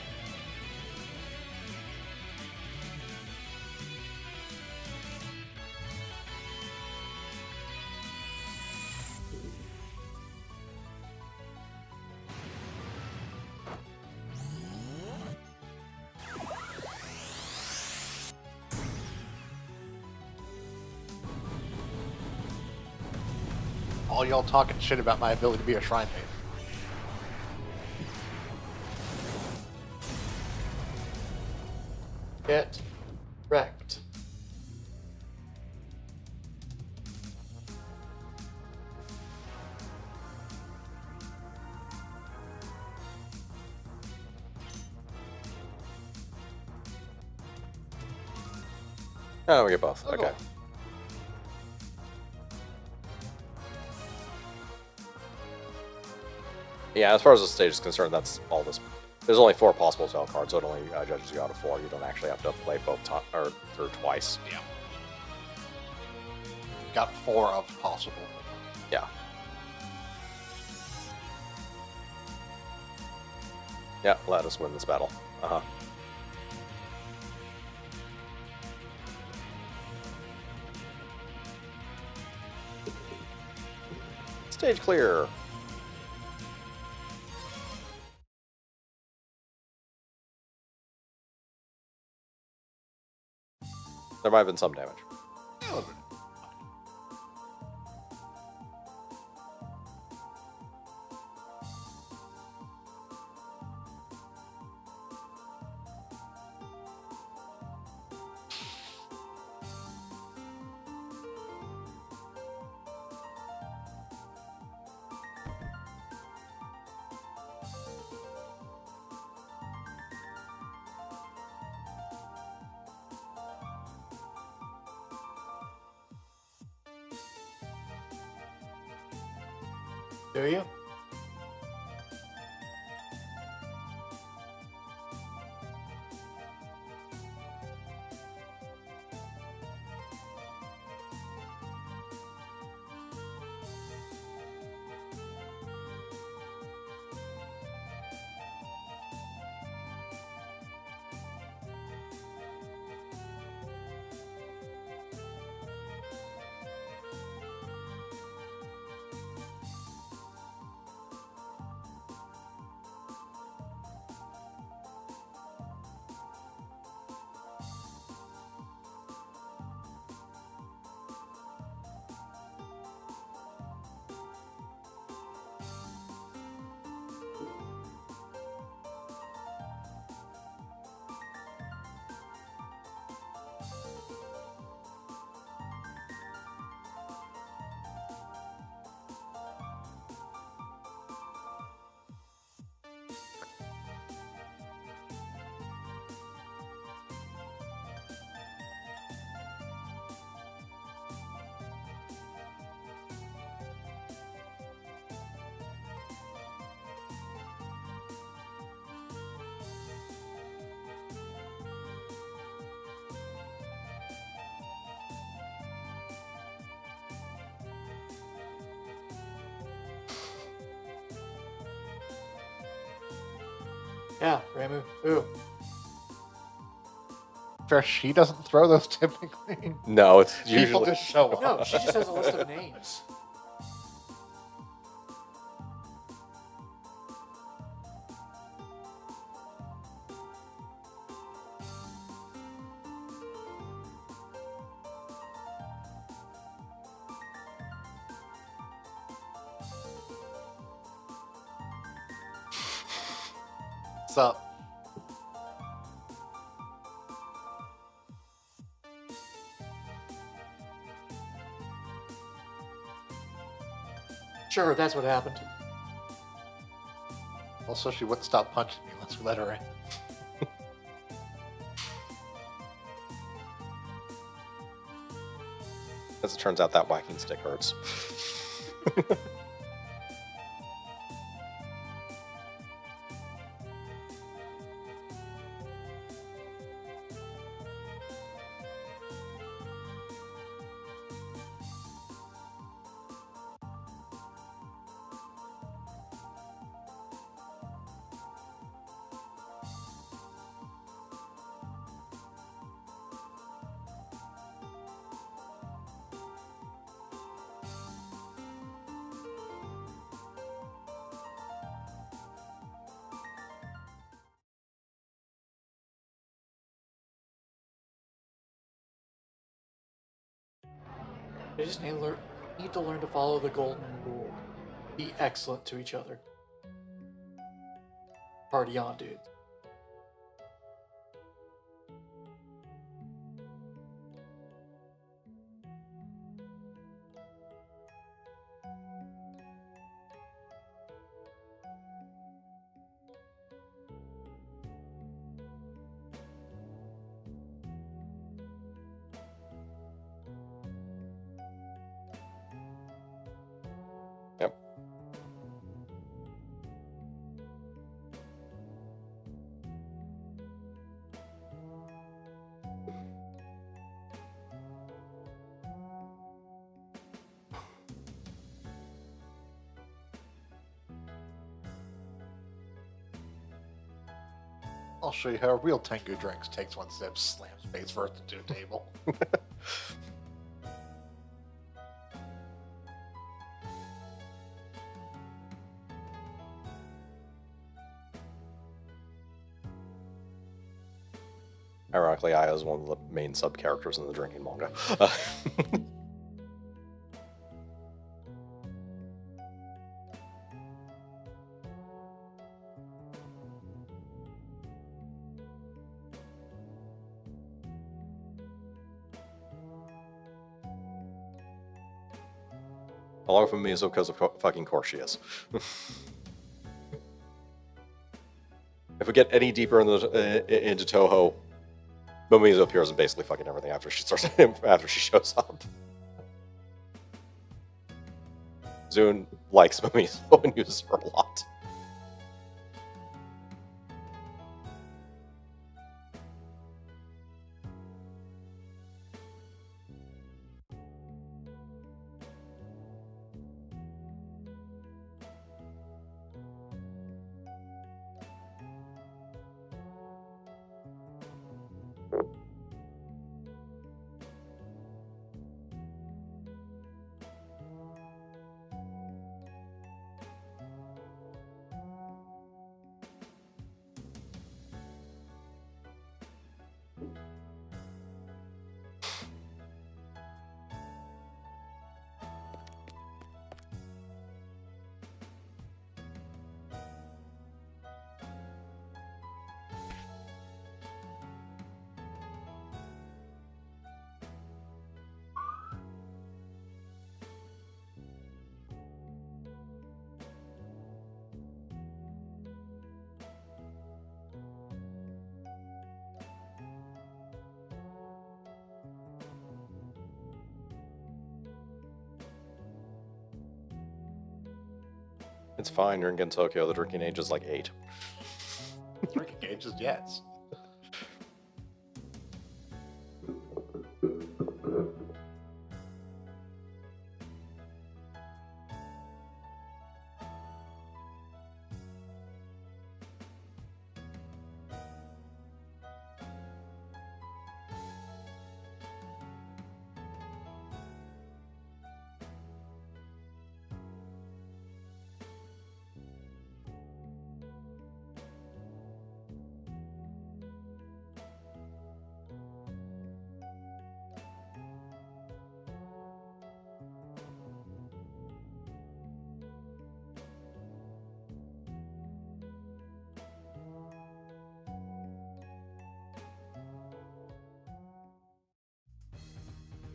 All y'all talking shit about my ability to be a shrine maiden. Get wrecked. Oh, we get both. Oh, Okay. cool. Yeah, as far as the stage is concerned, that's all this. There's only 4 possible spell cards, so it only judges you out of 4. You don't actually have to play both or through twice. Yeah. Got 4 of possible. Yeah. Yeah, let us win this battle. Uh-huh. Stage clear. There might have been some damage. Yeah, a little bit. Do you? Yeah, Ramu. Ooh. Fair, she doesn't throw those typically. No, it's People usually just show up. No, she just has a list of names. What's up? Sure, that's what happened. Also, she wouldn't stop punching me unless we let her in. As it turns out, that whacking stick hurts. They just need to learn to follow the golden rule. Be excellent to each other. Party on, dude. Yep. I'll show you how a real Tengu drinks. Takes one sip, slams face first into a table. Ironically, Aya is one of the main sub-characters in the drinking manga. Along with Mizo because of fucking course she is. If we get any deeper into Toho, Momizo appears in basically fucking everything after she shows up. Zune likes Momizo and uses her a lot. It's fine, you're in Tokyo, the drinking age is like 8. Drinking age is yes.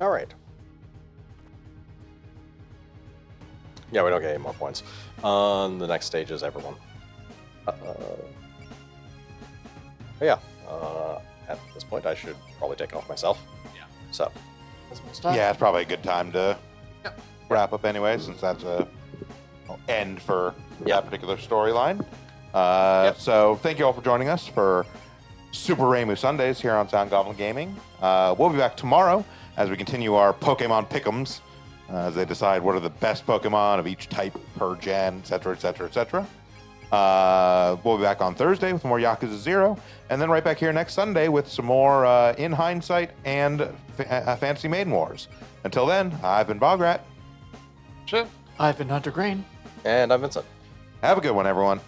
Alright. Yeah, we don't get any more points. On the next stage is everyone. Yeah. At this point, I should probably take it off myself. Yeah. So. That's my stuff. Yeah, it's probably a good time to Yep. wrap up anyway, since that's a end for Yeah. that particular storyline. Yep. So thank you all for joining us for Super Raymu Sundays here on Sound Goblin Gaming. We'll be back tomorrow as we continue our Pokemon Pick'ems as they decide what are the best Pokemon of each type per gen, etc., etc., etc. We'll be back on Thursday with more Yakuza 0, and then right back here next Sunday with some more In Hindsight and Fantasy Maiden Wars. Until then, I've been Bograt. Sure. I've been Hunter Green. And I'm Vincent. Have a good one, everyone.